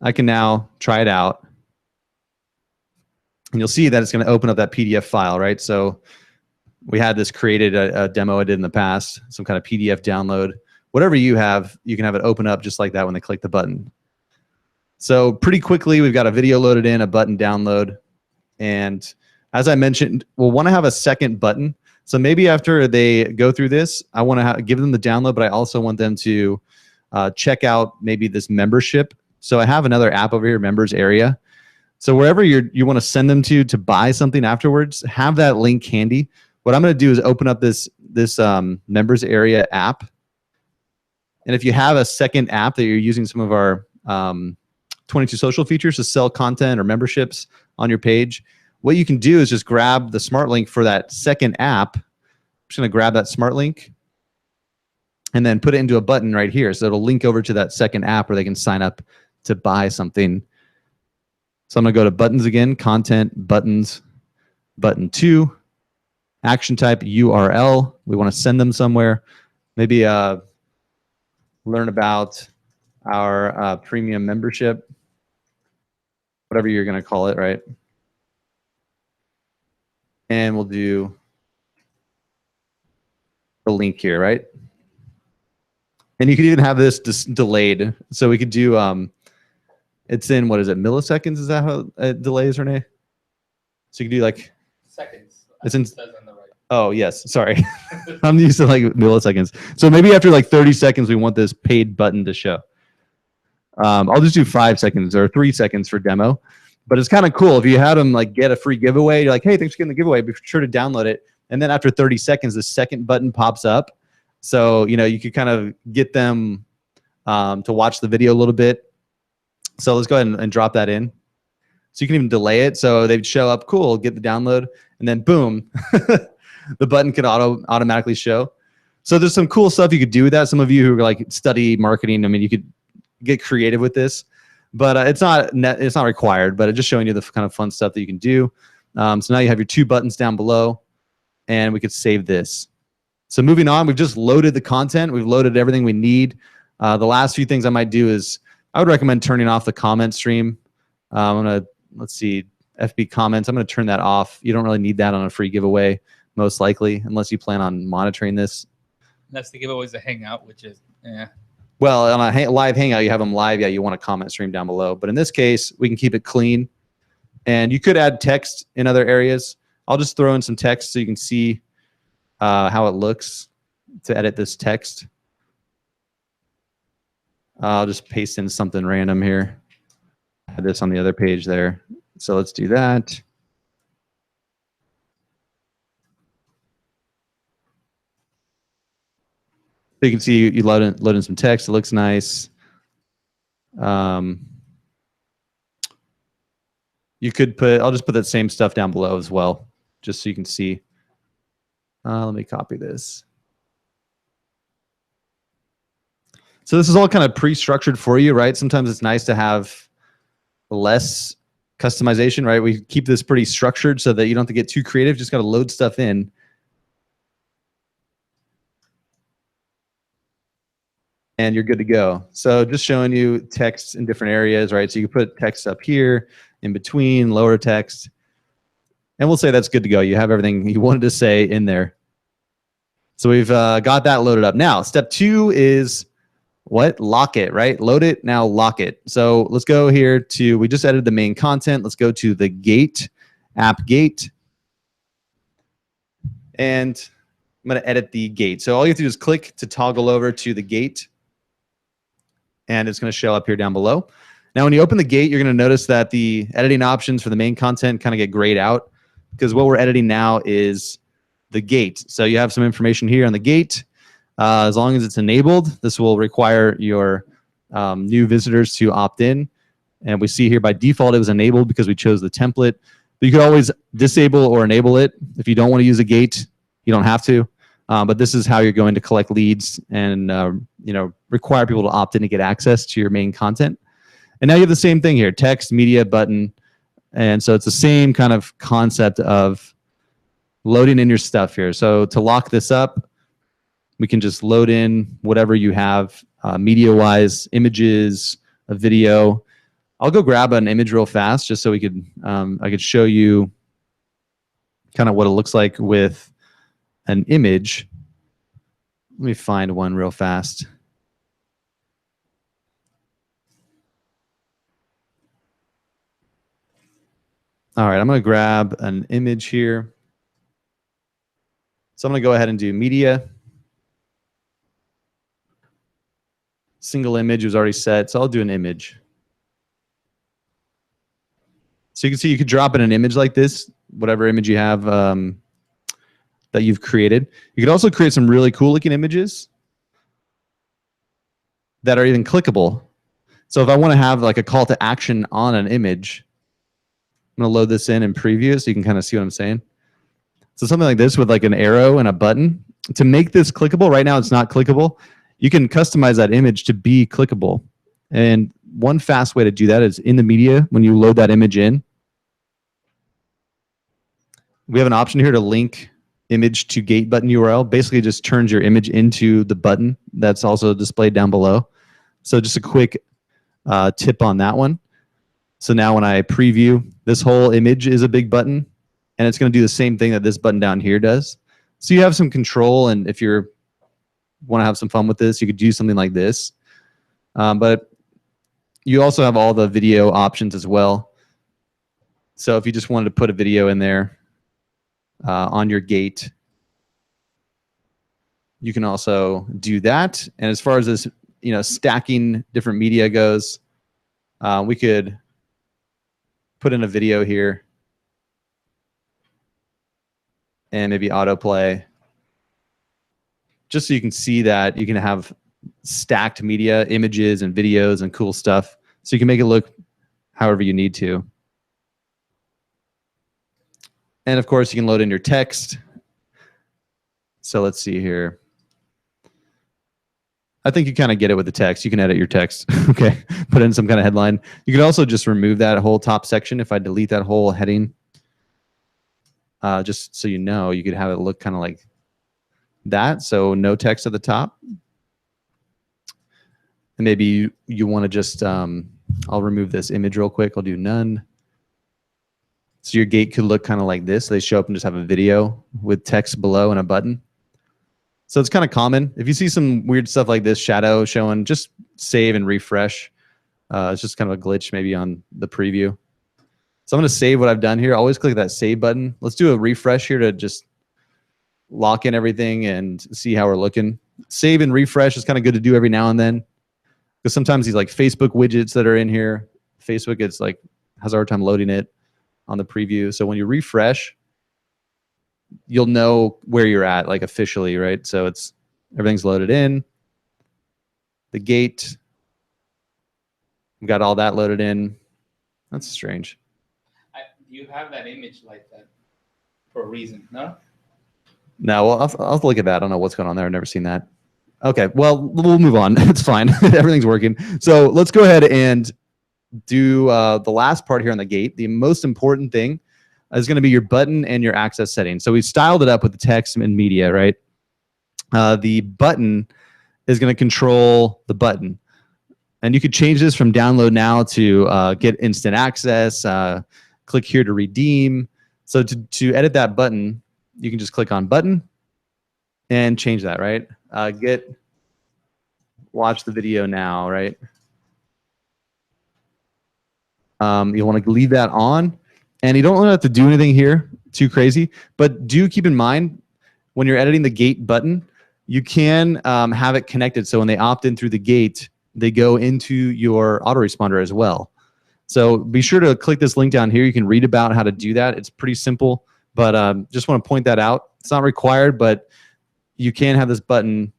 I can now try it out. And you'll see that it's going to open up that PDF file, right? So we had this created, a demo I did in the past, some kind of PDF download. Whatever you have, you can have it open up just like that when they click the button. So pretty quickly, we've got a video loaded in, a button download. And as I mentioned, we'll want to have a second button. So maybe after they go through this, I want to give them the download, but I also want them to check out maybe this membership. So I have another app over here, members area. So wherever you want to send them to buy something afterwards, have that link handy. What I'm going to do is open up this members area app. And if you have a second app that you're using some of our 22 social features to sell content or memberships on your page, what you can do is just grab the smart link for that second app. I'm just going to grab that smart link and then put it into a button right here. So it'll link over to that second app where they can sign up to buy something. So I'm going to go to buttons again, content, buttons, button 2, action type URL. We want to send them somewhere. maybe learn about our premium membership, whatever you're going to call it, right? And we'll do the link here, right? And you could even have this delayed. So we could do, it's in, what is it, milliseconds? Is that how it delays, Renee? So you could do like seconds. It's in, It says on the right. oh, yes. Sorry. I'm used to like milliseconds. So maybe after like 30 seconds, we want this paid button to show. I'll just do 5 seconds or 3 seconds for demo. But it's kind of cool if you had them like get a free giveaway. You're like, hey, thanks for getting the giveaway. Be sure to download it. And then after 30 seconds, the second button pops up. So, you know, you could kind of get them to watch the video a little bit. So let's go ahead and drop that in. So you can even delay it. So they'd show up, cool, get the download, and then boom, the button could automatically show. So there's some cool stuff you could do with that. Some of you who like study marketing, I mean, you could get creative with this. But it's not required, but it's just showing you the kind of fun stuff that you can do. So now you have your 2 buttons down below, and we could save this. So moving on, we've just loaded the content. We've loaded everything we need. The last few things I might do is I would recommend turning off the comment stream. I'm going to, let's see, FB comments. I'm going to turn that off. You don't really need that on a free giveaway, most likely, unless you plan on monitoring this. That's the giveaways a Hangout, which is, yeah. Well, on a live Hangout, you have them live. Yeah, you want a comment stream down below. But in this case, we can keep it clean. And you could add text in other areas. I'll just throw in some text so you can see how it looks to edit this text. I'll just paste in something random here. Add this on the other page there. So let's do that. So you can see you load in some text. It looks nice. You could put, I'll just put that same stuff down below as well, just so you can see. Let me copy this. So this is all kind of pre-structured for you, right? Sometimes it's nice to have less customization, right? We keep this pretty structured so that you don't have to get too creative. Just got to load stuff in. And you're good to go. So just showing you text in different areas, right? So you can put text up here, in between, lower text. And we'll say that's good to go. You have everything you wanted to say in there. So we've got that loaded up. Now, step 2 is what? Lock it, right? Load it, now lock it. So let's go here to, we just edited the main content. Let's go to the gate, app gate. And I'm going to edit the gate. So all you have to do is click to toggle over to the gate. And it's going to show up here down below. Now, when you open the gate, you're going to notice that the editing options for the main content kind of get grayed out because what we're editing now is the gate. So you have some information here on the gate. As long as it's enabled, this will require your new visitors to opt in. And we see here by default it was enabled because we chose the template. But you could always disable or enable it. If you don't want to use a gate, you don't have to. But this is how you're going to collect leads and you know, require people to opt in to get access to your main content. And now you have the same thing here, text, media, button. And so it's the same kind of concept of loading in your stuff here. So to lock this up, we can just load in whatever you have media-wise, images, a video. I'll go grab an image real fast just so we could I could show you kind of what it looks like with an image. Let me find one real fast. All right, I'm going to grab an image here. So I'm going to go ahead and do media. Single image was already set, so I'll do an image. So you can see you could drop in an image like this, whatever image you have that you've created. You could also create some really cool looking images that are even clickable. So if I want to have like a call to action on an image, I'm going to load this in preview it so you can kind of see what I'm saying. So something like this with like an arrow and a button. To make this clickable, right now it's not clickable. You can customize that image to be clickable. And one fast way to do that is in the media, when you load that image in, we have an option here to link image to gate button URL. Basically just turns your image into the button that's also displayed down below. So just a quick tip on that one. So now when I preview, this whole image is a big button, and it's going to do the same thing that this button down here does. So you have some control, and if you want to have some fun with this, you could do something like this. But you also have all the video options as well. So if you just wanted to put a video in there on your gate, you can also do that. And as far as this, stacking different media goes, we could put in a video here and maybe autoplay, just so you can see that you can have stacked media, images and videos and cool stuff. So you can make it look however you need to. And of course, you can load in your text. So let's see here. I think you kind of get it with the text. You can edit your text. Okay, put in some kind of headline. You can also just remove that whole top section. If I delete that whole heading, just so you know, you could have it look kind of like that. So no text at the top. And maybe you want to just, I'll remove this image real quick. I'll do none. So your gate could look kind of like this. They show up and just have a video with text below and a button. So it's kind of common. If you see some weird stuff like this, shadow showing, just save and refresh. It's just kind of a glitch maybe on the preview. So I'm going to save what I've done here. Always click that save button. Let's do a refresh here to just lock in everything and see how we're looking. Save and refresh is kind of good to do every now and then, because sometimes these like Facebook widgets that are in here, Facebook has a hard time loading it on the preview. So when you refresh, you'll know where you're at, like officially, right? So everything's loaded in. The gate, we've got all that loaded in. That's strange. You have that image like that for a reason, no? No, well, I'll look at that. I don't know what's going on there. I've never seen that. Okay, well, we'll move on. It's fine. Everything's working. So let's go ahead and do the last part here on the gate. The most important thing is going to be your button and your access settings. So we styled it up with the text and media, right? The button is going to control the button. And you could change this from download now to get instant access, click here to redeem. So to edit that button, you can just click on button and change that, right? Watch the video now, right? You'll want to leave that on. And you don't really have to do anything here too crazy, but do keep in mind when you're editing the gate button, you can have it connected. So when they opt in through the gate, they go into your autoresponder as well. So be sure to click this link down here. You can read about how to do that. It's pretty simple, but just want to point that out. It's not required, but you can have this button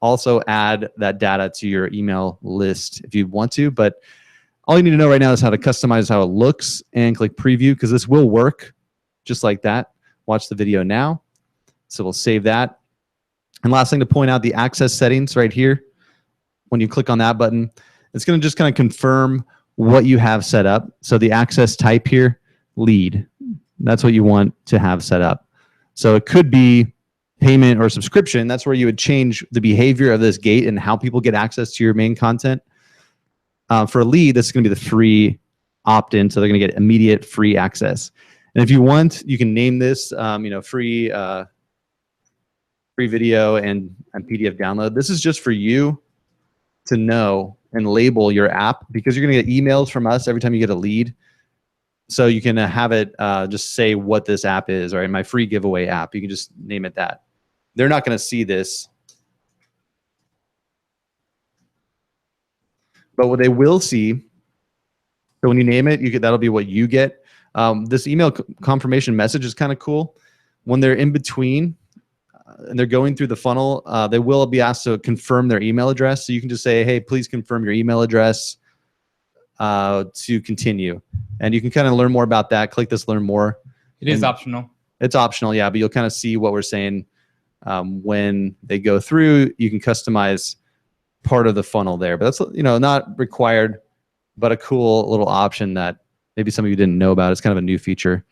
also add that data to your email list if you want to, but all you need to know right now is how to customize how it looks and click preview, because this will work just like that. Watch the video now. So we'll save that. And last thing to point out, the access settings right here. When you click on that button, it's going to just kind of confirm what you have set up. So the access type here, lead. That's what you want to have set up. So it could be payment or subscription. That's where you would change the behavior of this gate and how people get access to your main content. For a lead, this is going to be the free opt-in, so they're going to get immediate free access. And if you want, you can name this, free video and PDF download. This is just for you to know and label your app, because you're going to get emails from us every time you get a lead. So you can have it just say what this app is, right? My free giveaway app. You can just name it that. They're not going to see this. But what they will see, so when you name it, that'll be what you get. This email confirmation message is kind of cool. When they're in between and they're going through the funnel, they will be asked to confirm their email address. So you can just say, hey, please confirm your email address to continue. And you can kind of learn more about that. Click this learn more. It is optional. It's optional, yeah, but you'll kind of see what we're saying when they go through. You can customize part of the funnel there, but that's not required, but a cool little option that maybe some of you didn't know about. It's kind of a new feature.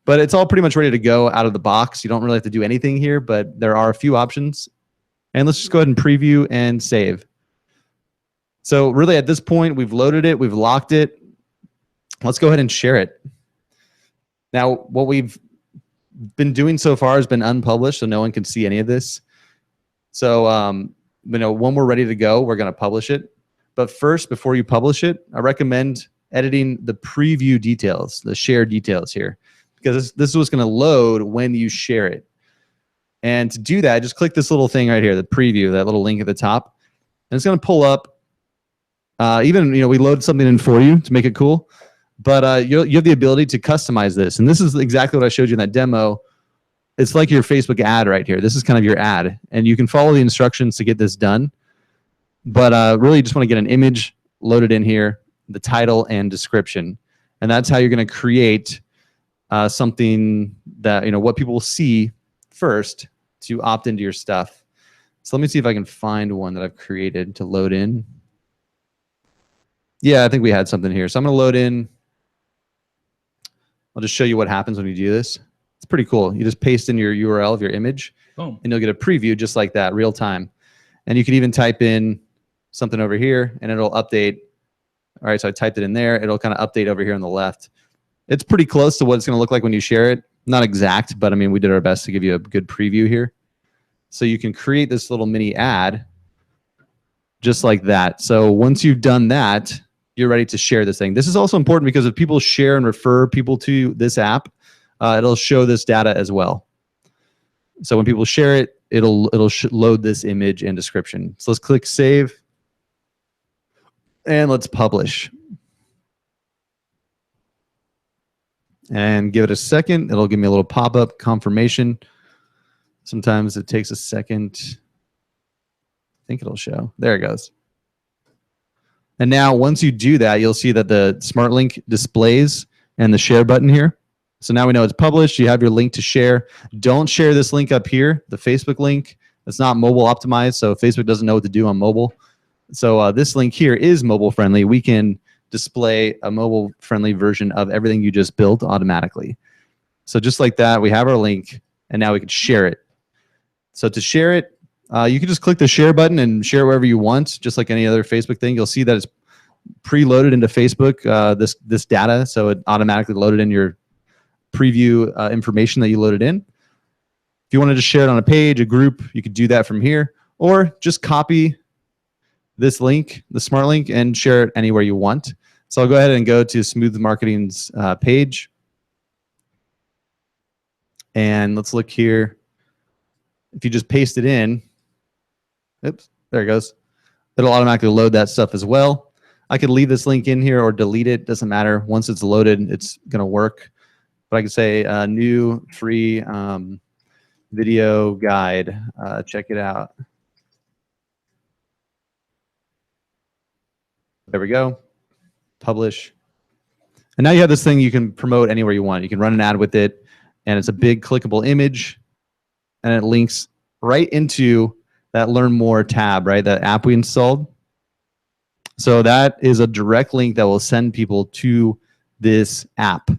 But it's all pretty much ready to go out of the box. You don't really have to do anything here, but there are a few options. And let's just go ahead and preview and save. So really at this point, we've loaded it, we've locked it. Let's go ahead and share it. Now, what we've been doing so far has been unpublished, so no one can see any of this. So, when we're ready to go, we're going to publish it. But first, before you publish it, I recommend editing the preview details, the share details here, because this is what's going to load when you share it. And to do that, just click this little thing right here, the preview, that little link at the top, and it's going to pull up. Even we load something in for you to make it cool, but you have the ability to customize this. And this is exactly what I showed you in that demo. It's like your Facebook ad right here. This is kind of your ad, and you can follow the instructions to get this done. But really, you just want to get an image loaded in here, the title and description, and that's how you're going to create something that what people will see first to opt into your stuff. So let me see if I can find one that I've created to load in. Yeah, I think we had something here. So I'm going to load in. I'll just show you what happens when you do this. It's pretty cool. You just paste in your URL of your image, boom, and you'll get a preview just like that, real time. And you can even type in something over here, and it'll update. All right, so I typed it in there. It'll kind of update over here on the left. It's pretty close to what it's going to look like when you share it. Not exact, but I mean, we did our best to give you a good preview here. So you can create this little mini ad just like that. So once you've done that, you're ready to share this thing. This is also important because if people share and refer people to this app, it'll show this data as well. So when people share it, it'll load this image and description. So let's click save, and let's publish. And give it a second. It'll give me a little pop-up confirmation. Sometimes it takes a second. I think it'll show. There it goes. And now once you do that, you'll see that the smart link displays and the share button here. So now we know it's published. You have your link to share. Don't share this link up here, the Facebook link. It's not mobile optimized, so Facebook doesn't know what to do on mobile. So this link here is mobile friendly. We can display a mobile friendly version of everything you just built automatically. So just like that, we have our link, and now we can share it. So to share it, you can just click the share button and share wherever you want, just like any other Facebook thing. You'll see that it's preloaded into Facebook, this data, so it automatically loaded in your preview information that you loaded in. If you wanted to share it on a page, a group, you could do that from here, or just copy this link, the smart link, and share it anywhere you want. So I'll go ahead and go to Smooth Marketing's page. And let's look here. If you just paste it in, oops, there it goes. It'll automatically load that stuff as well. I could leave this link in here or delete it, doesn't matter. Once it's loaded, it's gonna work. But I could say new free video guide, check it out. There we go, publish. And now you have this thing you can promote anywhere you want. You can run an ad with it, and it's a big clickable image, and it links right into that Learn More tab, right? That app we installed. So that is a direct link that will send people to this app.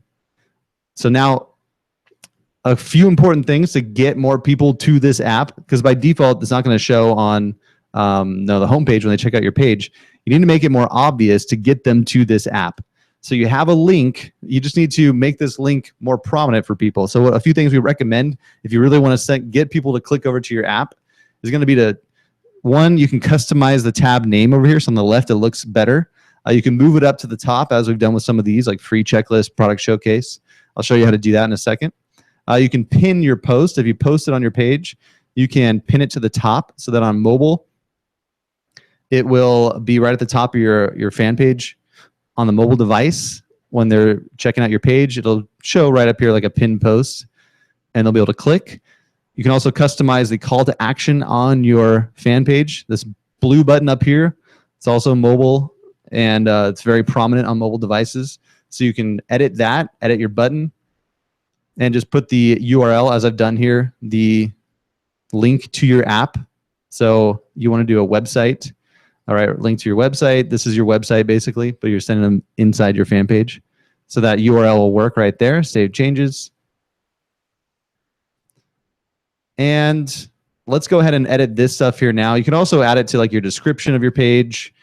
So now, a few important things to get more people to this app, because by default, it's not going to show on the homepage when they check out your page. You need to make it more obvious to get them to this app. So you have a link. You just need to make this link more prominent for people. So a few things we recommend if you really want to get people to click over to your app is going to be one, you can customize the tab name over here. So on the left, it looks better. You can move it up to the top as we've done with some of these, like free checklist, product showcase. I'll show you how to do that in a second. You can pin your post. If you post it on your page, you can pin it to the top so that on mobile, it will be right at the top of your fan page on the mobile device. When they're checking out your page, it'll show right up here like a pinned post, and they'll be able to click. You can also customize the call to action on your fan page. This blue button up here, it's also mobile, and it's very prominent on mobile devices. So you can edit that, edit your button, and just put the URL, as I've done here, the link to your app. So you want to do a website. All right, link to your website. This is your website basically, but you're sending them inside your fan page. So that URL will work right there. Save changes. And let's go ahead and edit this stuff here now. You can also add it to like your description of your page,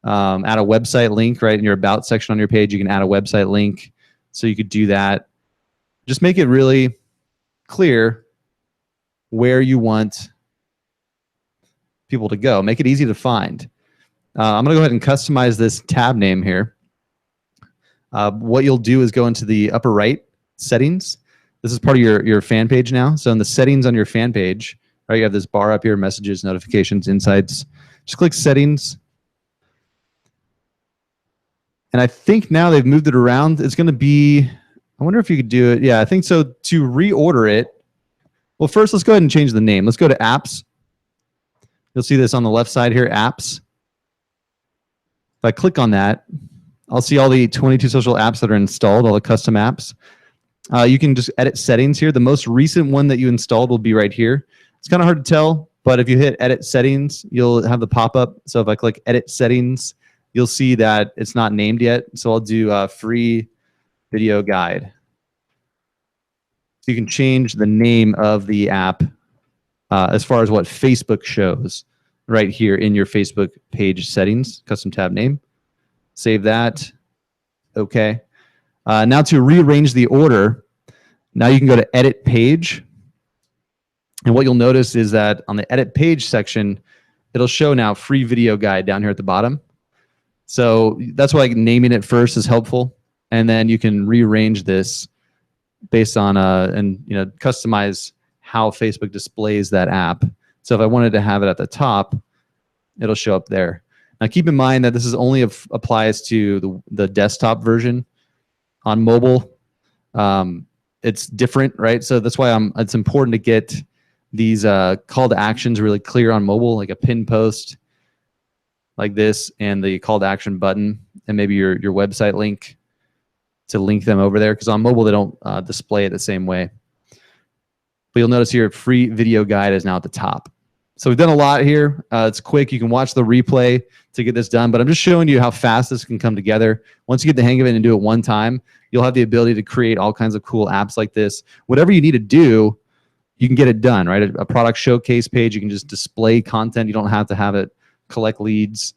add a website link, right? In your about section on your page, you can add a website link. So you could do that. Just make it really clear where you want people to go. Make it easy to find. I'm going to go ahead and customize this tab name here. What you'll do is go into the upper right settings. This is part of your fan page now. So in the settings on your fan page, right, you have this bar up here, messages, notifications, insights. Just click settings. And I think now they've moved it around. It's going to be, I wonder if you could do it. Yeah, I think so. To reorder it, well, first let's go ahead and change the name. Let's go to apps. You'll see this on the left side here, apps. If I click on that, I'll see all the 22 social apps that are installed, all the custom apps. You can just edit settings here. The most recent one that you installed will be right here. It's kind of hard to tell, but if you hit edit settings, you'll have the pop-up. So if I click edit settings, you'll see that it's not named yet. So I'll do free video guide. So you can change the name of the app as far as what Facebook shows right here in your Facebook page settings, custom tab name. Save that. Okay. Now to rearrange the order, now you can go to edit page. And what you'll notice is that on the edit page section, it'll show now free video guide down here at the bottom. So that's why naming it first is helpful. And then you can rearrange this based on and customize how Facebook displays that app. So if I wanted to have it at the top, it'll show up there. Now keep in mind that this is only applies to the desktop version. On mobile, it's different, right? So that's why it's important to get these call to actions really clear on mobile, like a pin post like this, and the call to action button, and maybe your website link to link them over there, because on mobile they don't display it the same way. But you'll notice here, free video guide is now at the top. So we've done a lot here. It's quick. You can watch the replay to get this done, but I'm just showing you how fast this can come together. Once you get the hang of it and do it one time, you'll have the ability to create all kinds of cool apps like this. Whatever you need to do, you can get it done, right? A product showcase page, you can just display content. You don't have to have it collect leads.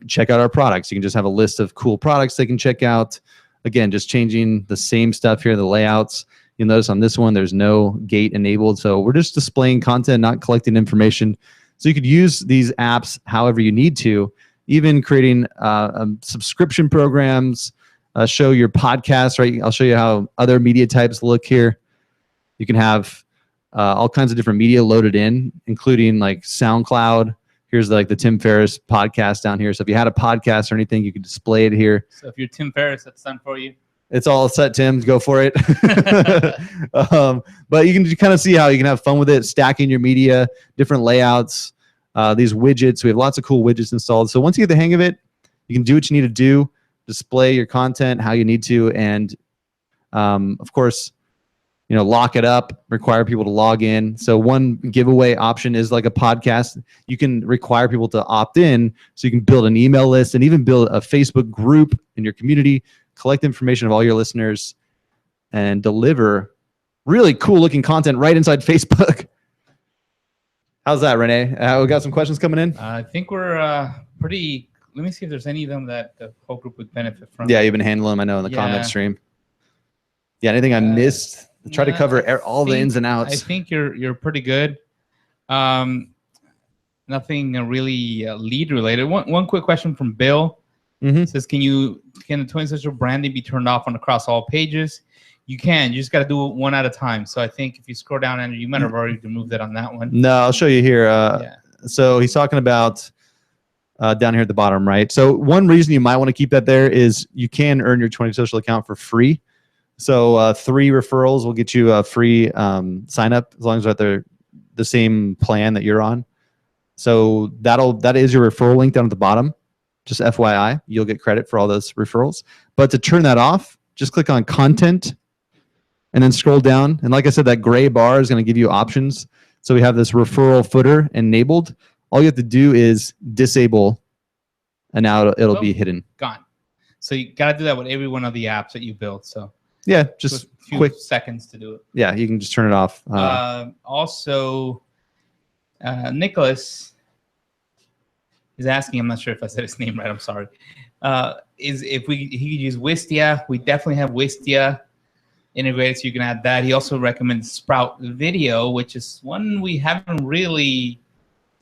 Check out our products. You can just have a list of cool products they can check out. Again, just changing the same stuff here, the layouts. You'll notice on this one, there's no gate enabled. So we're just displaying content, not collecting information. So you could use these apps however you need to, even creating subscription programs, show your podcast, right? I'll show you how other media types look here. You can have all kinds of different media loaded in, including like SoundCloud. Here's like the Tim Ferriss podcast down here. So if you had a podcast or anything, you could display it here. So if you're Tim Ferriss, that's done for you. It's all set, Tim. Go for it. But you can kind of see how you can have fun with it, stacking your media, different layouts, these widgets. We have lots of cool widgets installed. So once you get the hang of it, you can do what you need to do, display your content how you need to, and of course, lock it up, require people to log in. So one giveaway option is like a podcast. You can require people to opt in, so you can build an email list and even build a Facebook group in your community, collect information of all your listeners, and deliver really cool looking content right inside Facebook. How's that, Renee? We got some questions coming in? I think we're pretty, let me see if there's any of them that the whole group would benefit from. Yeah, you've been handling them, I know, in the comment stream. Yeah, anything I missed? Try to cover all the ins and outs. I think you're pretty good. Nothing really lead related. One quick question from Bill. Says, can the 20 social branding be turned off across all pages? You can. You just got to do it one at a time. So I think if you scroll down, Andrew, you might have already removed that on that one. No, I'll show you here. So he's talking about down here at the bottom, right? So one reason you might want to keep that there is you can earn your 20 social account for free. So 3 referrals will get you a free sign up as long as they're at the same plan that you're on. So that is your referral link down at the bottom. Just FYI, you'll get credit for all those referrals. But to turn that off, just click on content and then scroll down. And like I said, that gray bar is going to give you options. So we have this referral footer enabled. All you have to do is disable, and now it'll be hidden. Gone. So you got to do that with every one of the apps that you build. So Yeah, just a few quick. seconds to do it. Yeah, you can just turn it off. Also, Nicholas is asking. I'm not sure if I said his name right. I'm sorry. Is if he could use Wistia? We definitely have Wistia integrated, so you can add that. He also recommends Sprout Video, which is one we haven't really.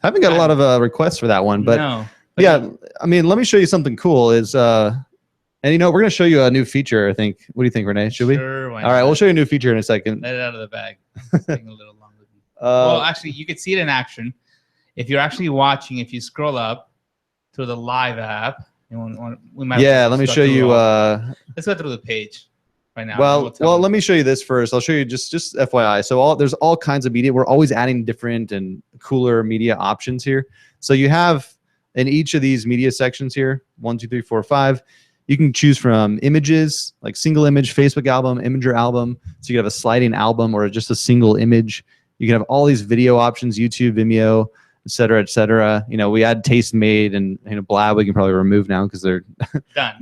Haven't got a lot of requests for that one, but no. Yeah, I mean, let me show you something cool. And you know, we're gonna show you a new feature. I think. What do you think, Renee? Should we? Sure. Why All right, not? we'll show you a new feature in a second. Let it out of the bag. It's taking a little longer. Well, actually, you can see it in action. If you're actually watching, if you scroll up to the live app, we might. Yeah, let me show you. Let's go through the page right now. Well, let me show you this first. I'll show you just FYI. So there's all kinds of media. We're always adding different and cooler media options here. So you have in each of these media sections here, 1, 2, 3, 4, 5. You can choose from images, like single image, Facebook album, Imager album. So you can have a sliding album or just a single image. You can have all these video options, YouTube, Vimeo, et cetera, et cetera. You know, we add Tastemade and Blab. We can probably remove now because they're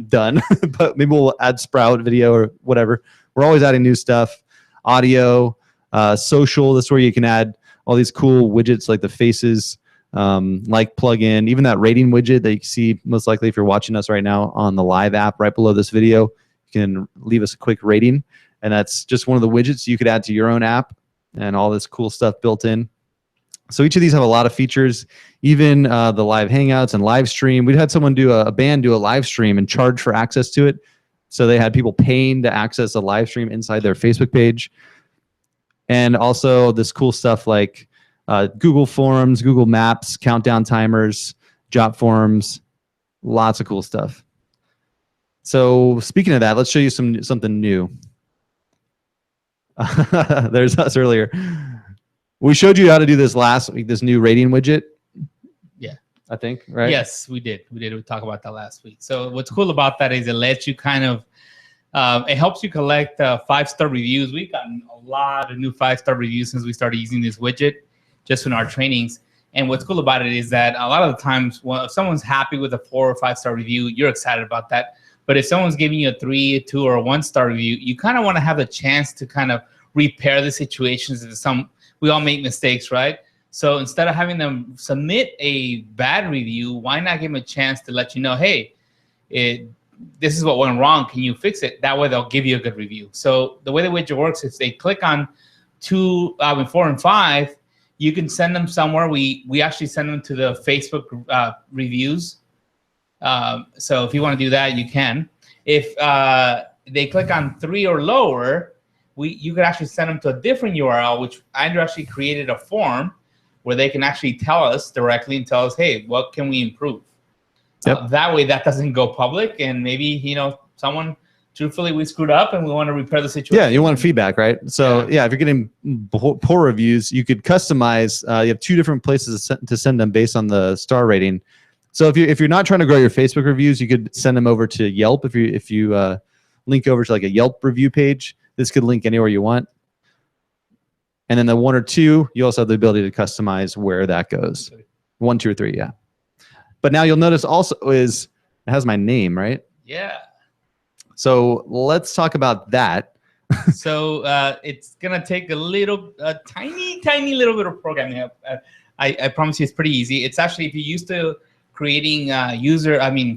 done. But maybe we'll add Sprout Video or whatever. We're always adding new stuff. Audio, social. That's where you can add all these cool widgets like the faces. Like plugin, even that rating widget that you can see most likely if you're watching us right now on the live app right below this video, you can leave us a quick rating. And that's just one of the widgets you could add to your own app and all this cool stuff built in. So each of these have a lot of features, even the live hangouts and live stream. We'd had someone do a band do a live stream and charge for access to it. So they had people paying to access a live stream inside their Facebook page. And also this cool stuff like Google Forms, Google Maps, countdown timers, job forms, lots of cool stuff. So speaking of that, let's show you something new. There's us earlier. We showed you how to do this last week, this new rating widget. Yeah. I think, right? Yes, we did. We talked about that last week. So what's cool about that is it lets you kind of, it helps you collect 5-star reviews. We've gotten a lot of new 5-star reviews since we started using this widget. Just in our trainings. And what's cool about it is that a lot of the times when if someone's happy with a 4 or 5-star review, you're excited about that. But if someone's giving you a 3, 2, or a 1-star review, you kind of want to have the chance to kind of repair the situations. We all make mistakes, right? So instead of having them submit a bad review, why not give them a chance to let you know, hey, this is what went wrong. Can you fix it? That way they'll give you a good review. So the way the widget works is they click on 2, 4, and 5, you can send them somewhere. We actually send them to the Facebook reviews. So if you want to do that, you can. If they click on 3 or lower, you could actually send them to a different URL, which Andrew actually created a form where they can actually tell us directly and tell us, hey, what can we improve? Yep. That way that doesn't go public, and maybe someone truthfully we screwed up and we want to repair the situation. Yeah, you want feedback, right? So yeah, if you're getting poor reviews, you could customize. You have 2 different places to send them based on the star rating. So if you're not trying to grow your Facebook reviews, you could send them over to Yelp. If you link over to like a Yelp review page, this could link anywhere you want. And then the 1 or 2, you also have the ability to customize where that goes. 1, 2, or 3, yeah. But now you'll notice also it has my name, right? Yeah. So let's talk about that. So it's gonna take a tiny little bit of programming. I promise you, it's pretty easy. It's actually, if you're used to creating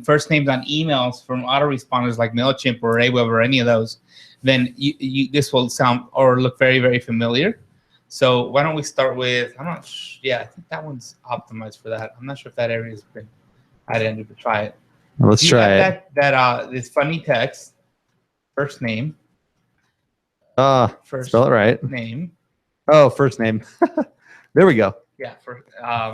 first names on emails from autoresponders like MailChimp or Aweber or any of those, then this will sound or look very, very familiar. So why don't we start with, I think that one's optimized for that. I'm not sure if that area has been added to try it. Let's try it. This funny text, first name. First spell it right. Name. Oh, first name. There we go. Yeah.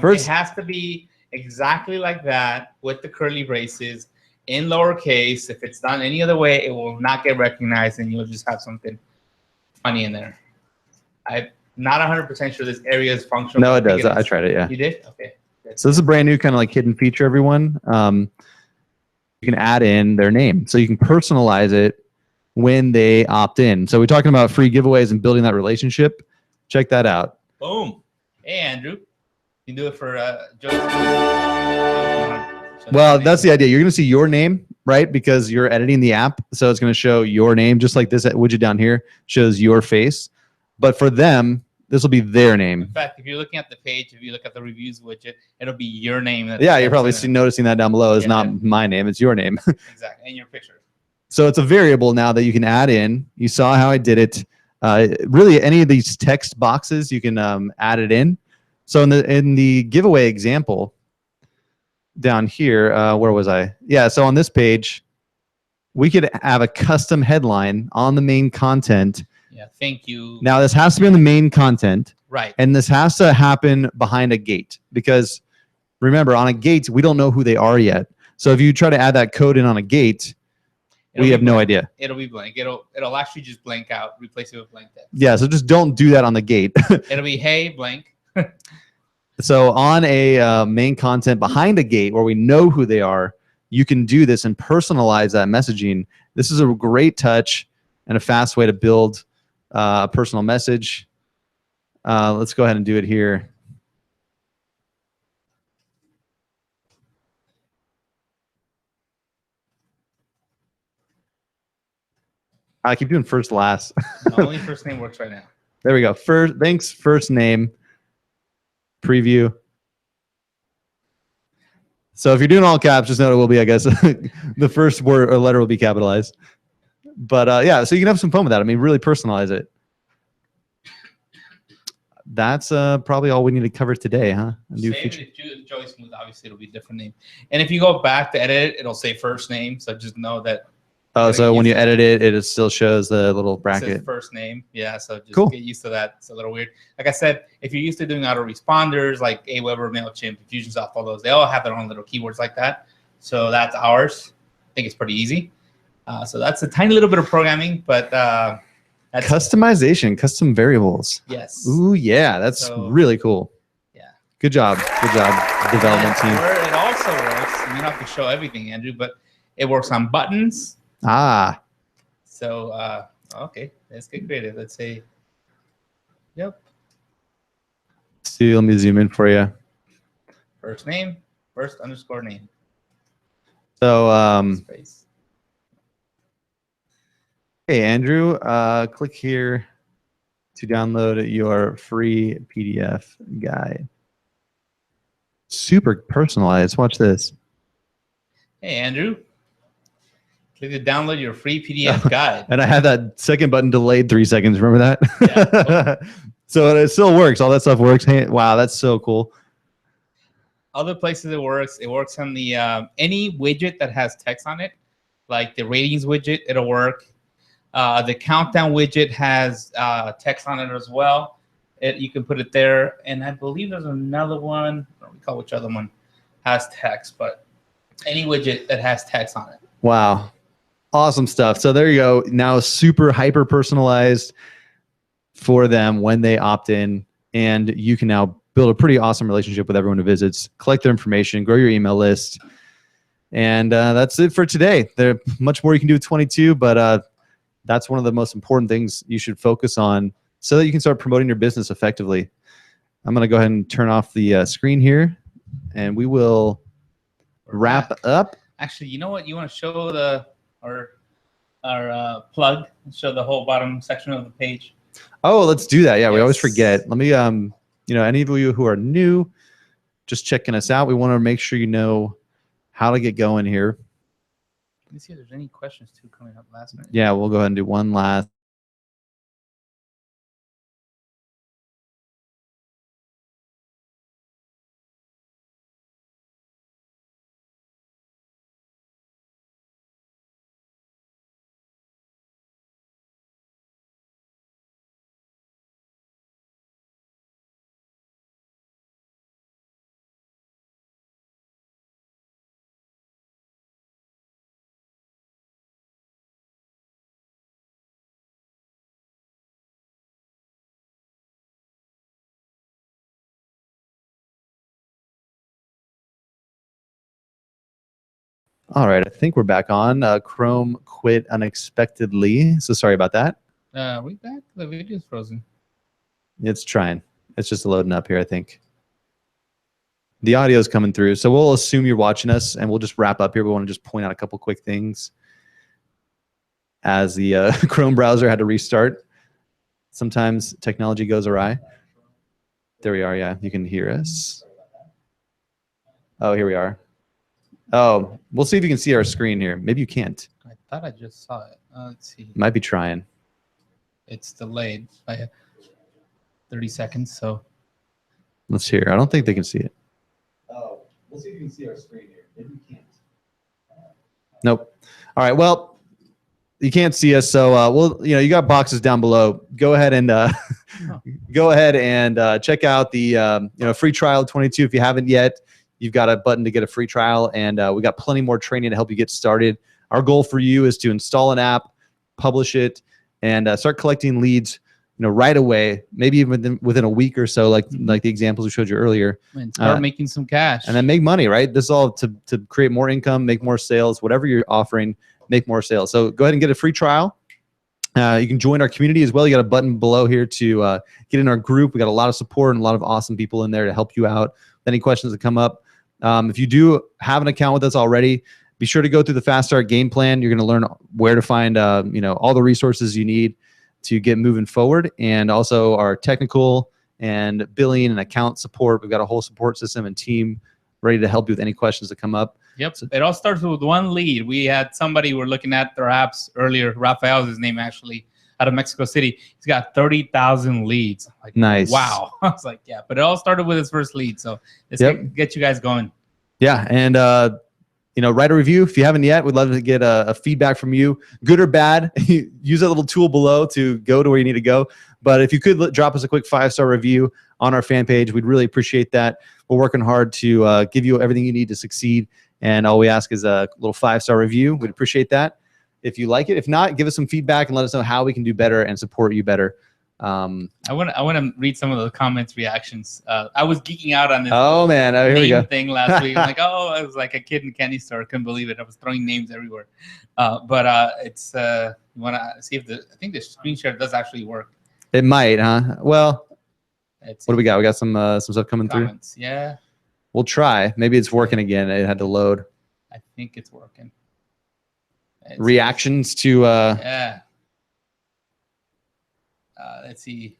First. It has to be exactly like that with the curly braces in lowercase. If it's done any other way, it will not get recognized, and you'll just have something funny in there. I'm not 100% sure this area is functional. No, it does. I tried it. Yeah. You did? Okay. So this is a brand new kind of like hidden feature, everyone. You can add in their name. So you can personalize it when they opt in. So we're talking about free giveaways and building that relationship. Check that out. Boom. Hey, Andrew. You can do it for Joe. Well, that's the idea. You're going to see your name right? Because you're editing the app. So it's going to show your name, just like this widget down here shows your face. But for them, this will be their In name. fact, if you're looking at the page, if you look at the reviews widget, it'll be your name. Yeah, you're probably noticing that down below is Yeah. not my name, it's your name. Exactly, and your picture. So it's a variable now that you can add in. You saw how I did it. Really, any of these text boxes, you can add it in. So in the giveaway example down here, where was I? Yeah, so on this page, we could have a custom headline on the main content. Yeah, thank you. Now, this has to be on the main content, Right. and this has to happen behind a gate because remember, on a gate, we don't know who they are yet. So if you try to add that code in on a gate, we have no idea. It'll be blank. It'll actually just blank out, replace it with blank text. Yeah, so just don't do that on the gate. It'll be hey blank. So on a main content behind a gate where we know who they are, you can do this and personalize that messaging. This is a great touch and a fast way to build a personal message. Let's go ahead and do it here. I keep doing first last. No, only first name works right now. There we go. Thanks, first name. Preview. So if you're doing all caps, just know it will be, I guess, the first word or letter will be capitalized. But yeah, so you can have some fun with that. I mean, really personalize it. That's probably all we need to cover today, huh? Save it if Joey Smooth, obviously it'll be a different name. And if you go back to edit it, it'll say first name. So just know that. Oh, so when you edit it, it still shows the little bracket. It says first name. Yeah, so just cool. Get used to that. It's a little weird. Like I said, if you're used to doing autoresponders like Aweber, MailChimp, Infusionsoft, all those, they all have their own little keywords like that. So that's ours. I think it's pretty easy. So that's a tiny little bit of programming, but that's customization, custom variables. Yes. Ooh, yeah, that's really cool. Yeah. Good job, development team. Where it also works, you don't have to show everything, Andrew, but it works on buttons. Ah. So, okay, let's get creative. Let's say, yep. See, let me zoom in for you. First name, first underscore name. So, Space. Hey, Andrew, click here to download your free PDF guide. Super personalized. Watch this. Hey, Andrew. Click to download your free PDF guide. And I had that second button delayed 3 seconds. Remember that? Yeah, cool. So it still works. All that stuff works. Hey, wow, that's so cool. Other places it works on the any widget that has text on it, like the ratings widget, it'll work. The countdown widget has text on it as well. You can put it there. And I believe there's another one. I don't recall which other one has text, but any widget that has text on it. Wow. Awesome stuff. So there you go. Now super hyper personalized for them when they opt in. And you can now build a pretty awesome relationship with everyone who visits, collect their information, grow your email list. And that's it for today. There's much more you can do with 22, but that's one of the most important things you should focus on so that you can start promoting your business effectively. I'm going to go ahead and turn off the screen here, and we will wrap up. Actually, you know what? You want to show our plug, show the whole bottom section of the page. Oh, let's do that. Yeah, Yes. We always forget. Let me, any of you who are new, just checking us out, we want to make sure you know how to get going here. Let me see if there's any questions too coming up last minute. Yeah, we'll go ahead and do one last. All right, I think we're back on. Chrome quit unexpectedly, so sorry about that. Are we back? The video's frozen. It's trying. It's just loading up here, I think. The audio is coming through. So we'll assume you're watching us, and we'll just wrap up here. We want to just point out a couple quick things as the Chrome browser had to restart. Sometimes technology goes awry. There we are. Yeah, you can hear us. Oh, here we are. Oh, we'll see if you can see our screen here. Maybe you can't. I thought I just saw it. Let's see. Might be trying. It's delayed by 30 seconds. So Let's hear. I don't think they can see it. Oh, we'll see if you can see our screen here. Maybe you can't. Nope. All right. Well, you can't see us, so you got boxes down below. Go ahead and check out the free trial of 22 if you haven't yet. You've got a button to get a free trial, and we got plenty more training to help you get started. Our goal for you is to install an app, publish it, and start collecting leads, right away. Maybe even within a week or so, like the examples we showed you earlier. And start making some cash, and then make money. Right? This is all to create more income, make more sales, whatever you're offering, make more sales. So go ahead and get a free trial. You can join our community as well. You got a button below here to get in our group. We got a lot of support and a lot of awesome people in there to help you out. Any questions that come up. If you do have an account with us already, be sure to go through the Fast Start game plan. You're going to learn where to find all the resources you need to get moving forward, and also our technical and billing and account support. We've got a whole support system and team ready to help you with any questions that come up. Yep. It all starts with one lead. We had somebody we're looking at their apps earlier. Rafael's his name, actually, out of Mexico City. He's got 30,000 leads. Like, nice. Wow. I was like, yeah, but it all started with his first lead. So let's get you guys going. Yeah. And, write a review if you haven't yet. We'd love to get a feedback from you, good or bad. Use that little tool below to go to where you need to go. But if you could drop us a quick 5-star review on our fan page, we'd really appreciate that. We're working hard to give you everything you need to succeed. And all we ask is a little 5-star review. We'd appreciate that if you like it. If not, give us some feedback and let us know how we can do better and support you better. I want to read some of the comments reactions. I was geeking out on this here we go. thing last week. I'm like, I was like a kid in a candy store. I couldn't believe it. I was throwing names everywhere. It's you want to see if I think the screen share does actually work. It might, huh? Well, what do we got? We got some stuff coming comments. Through. Yeah. We'll try. Maybe it's working again. It had to load. I think it's working. Reactions to. Yeah. Let's see.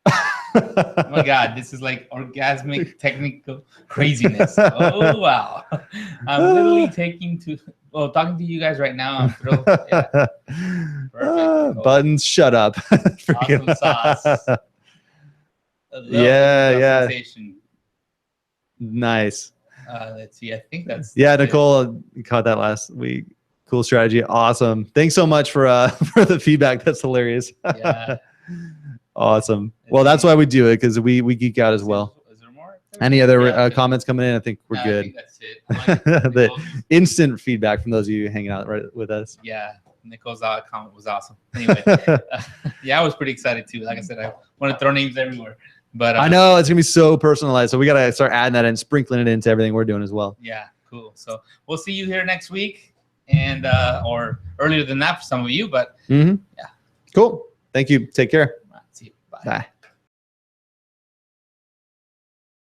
Oh my God, this is like orgasmic technical craziness. Oh wow. I'm literally talking to you guys right now. I'm thrilled. Yeah. Perfect. Buttons, shut up. Awesome sauce. Yeah. Nice. Let's see. I think that's Nicole, you caught that last week. Cool strategy. Awesome. Thanks so much for the feedback. That's hilarious. Yeah. Awesome. Well, that's why we do it, because we geek out as well. Is there more? Any other comments coming in? I think we're good. I think that's it. The instant feedback from those of you hanging out with us. Yeah. Nicole's comment was awesome. Anyway, I was pretty excited too. Like I said, I want to throw names everywhere. But I know it's gonna be so personalized, so we gotta start adding that and sprinkling it into everything we're doing as well. Yeah, cool. So we'll see you here next week, and or earlier than that for some of you. But yeah, cool. Thank you. Take care. See you. Bye. Bye.